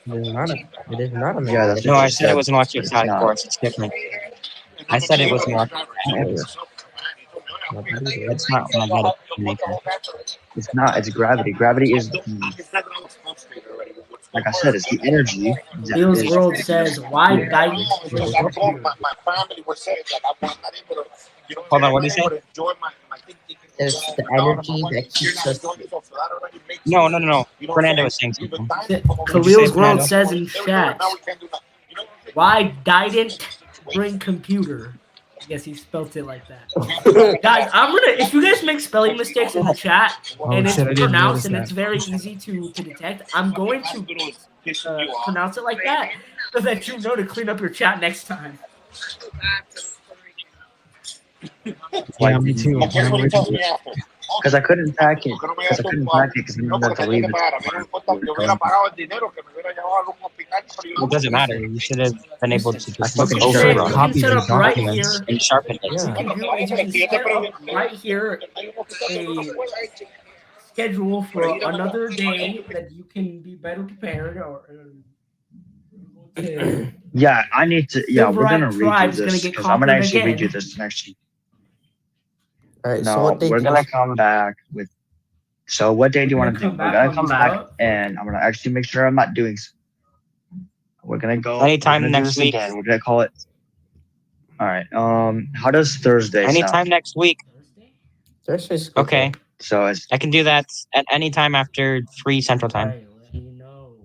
It is not a Yeah, that's No, what I you said it said. was an electric It's static not. force. It's different. I said it was an electric static force. That's not magnetic in nature. It's not. It's gravity. Gravity is, like I said, it's the energy that Leo's is. World says, why didn't bring computer? Hold on, what did you say? It's the energy that keeps us. No. Fernando was saying something. What'd you say, Khalil's World Fernando? says in chat, why didn't bring computer? I guess he spelt it like that. Guys, I'm gonna, if you guys make spelling mistakes in the chat Oh and it's shit! I didn't pronounced notice and that. it's very easy to detect, I'm going to pronounce it like that so that you know to clean up your chat next time. Yeah, me too. Because I couldn't pack it. Because I didn't have to leave it. It doesn't matter. You should have been able to just I look fucking over sure the did. You can set up right documents here. and sharpen it. What you can do is you can set up right here a schedule for another day that you can be better prepared or Yeah, I need to. Yeah, we're gonna Silverite read you Tribe's gonna this get because I'm gonna conquered actually read you again. this next. All right. So No, what they we're do gonna is come back with. So what day do you We're want to gonna do? come We're back gonna on come these back up. and I'm gonna actually make sure I'm not doing. We're gonna go. Anytime we're gonna do next this week. again. We're gonna call it. All right. How does Thursday Anytime sound? next week. Thursday's Okay. So it's I can do that at any time after 3 Central Time. Right, let me know.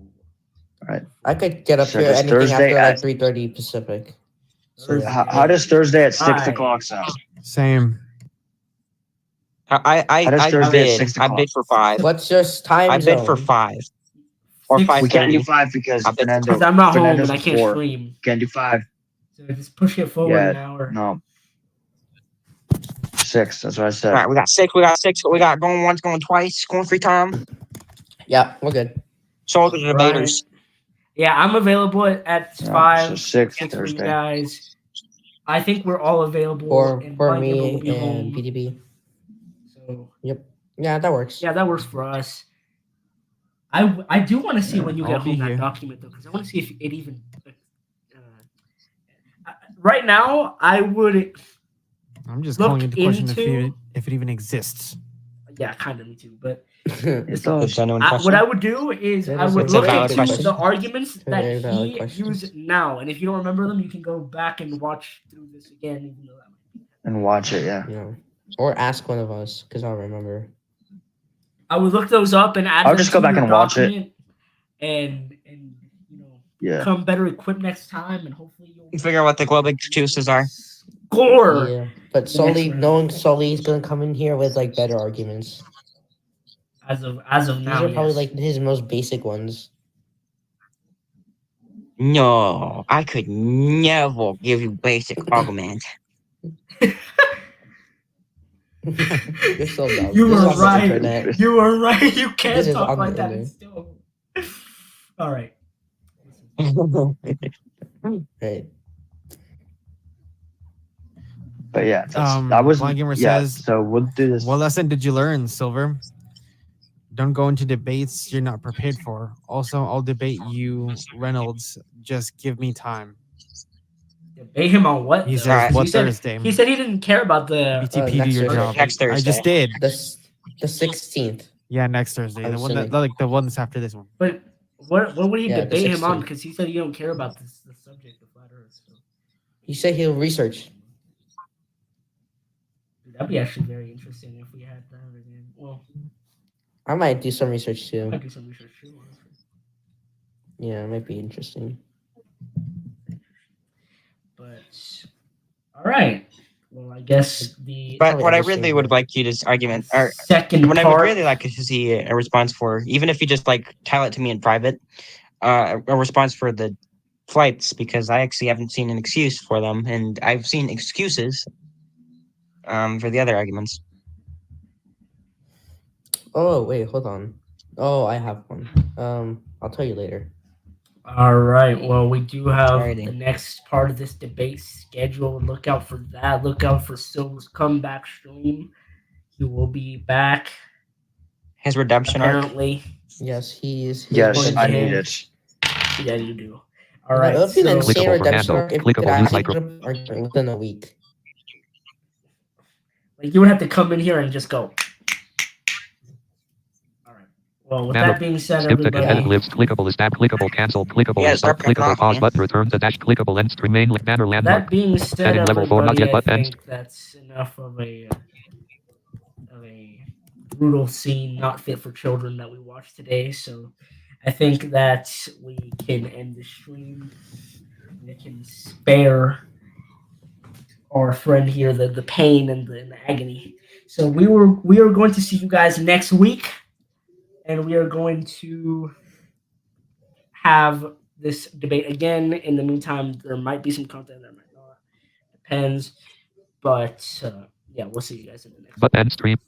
all right. I could get up So here does anything Thursday after like at- 3:30 Pacific. So yeah. How does Thursday at 6 Right. o'clock sound? Same. How does I Thursday at bid. 6 I o'clock? bid for 5. What's your time I bid zone? for 5 or Six. We can't do 5:30. 5 because I bet Fernando. Because I'm not home Fernando's and I can't 4. stream. Can't do 5. So just push it forward Yeah, an hour. no. 6. That's what I said. All right, we got 6. We got going once, going twice, going 3 times. Yeah, we're good. So the debaters. Yeah, I'm available at Yeah, 5. so 6 for you Thursday. guys. I think we're all available. For and for Mike Gibber will me be and home. BDB. So Yeah, that works. yeah, that works for us. I do want to see when you I'll get be home that here. document though, because I want to see if it even. Right now, I would. I'm just Look calling into question into- if it even exists. Yeah, kind of me too. But It does. Genuine what question. I would do is That I is would a look valid into question. the arguments Very that valid he questions. used now, and if you don't remember them, you can go back and watch through this again, even though that might be. And watch it, yeah. Yeah. Or ask one of us, because I'll remember. I would look those up and add I'll them just to go back your and watch it. document and you know Yeah. come better equipped next time, and hopefully you'll Figure out what the global juices are. score. Yeah. But the Sully, next round. knowing Sully's gonna come in here with like better arguments. As of These now, are probably yes. like his most basic ones. No, I could never give you basic argument. You're so dumb. You This is were on the right. internet. You were right. You can't This is talk on like the that. internet. It's still. All right. Right. But yeah, that was Blind Gamer yeah. says, So we'll do this. What lesson did you learn, Silver? Don't go into debates you're not prepared for. Also, I'll debate you, Reynolds. Just give me time. Debate him on what? He though? says, 'Cause what he said, Thursday? he said he didn't care about the. BTP, do next your Thursday. job. Next Thursday. I just did. The 16th. Yeah, next Thursday. I'm The one assuming. like the one that's after this one. But what would he Yeah, the debate him on? 16th. Because he said he don't care about the subject of flat Earth. So. He said he'll research. Dude, that'd be actually very interesting if we had that again. Well, I might do some research I too. might do some research too. Honestly. Yeah, it might be interesting. But all right. Well, I guess the But Probably what I understand really would that. like you to argument, or second what I would part. really like is to see a response for, even if you just like tell it to me in private, a response for the flights, because I actually haven't seen an excuse for them, and I've seen excuses for the other arguments. Oh wait, hold on. Oh, I have one. I'll tell you later. All right. Well, we do have Alrighty. the next part of this debate scheduled. Look out for that. Look out for Silver's comeback stream. He will be back His redemption arc. apparently. Yes, he's Yes, going I to need him. it. Yeah, you do. All It right. would be an So, insane Clickable for redemption handle. arc if you could Clickable use actually micro. put up arguing within a week. like, you would have to come in here and just go. All right. Well, with Handle. that being said, Skip ticket, edit everybody, libs, clickable is tab, clickable cancel, clickable Yeah, restart, start picking clickable off, pause man. button, return to dash, clickable end, remain banner landmark. that being said, Heading level 4, not everybody, yet, I but end. think that's enough of a brutal scene not fit for children that we watched today. So I think that we can end the stream. We can spare our friend here the pain and the agony. So we are going to see you guys next week, and we are going to have this debate again. In the meantime, there might be some content, there might not. Depends. But yeah, we'll see you guys in the next But end stream.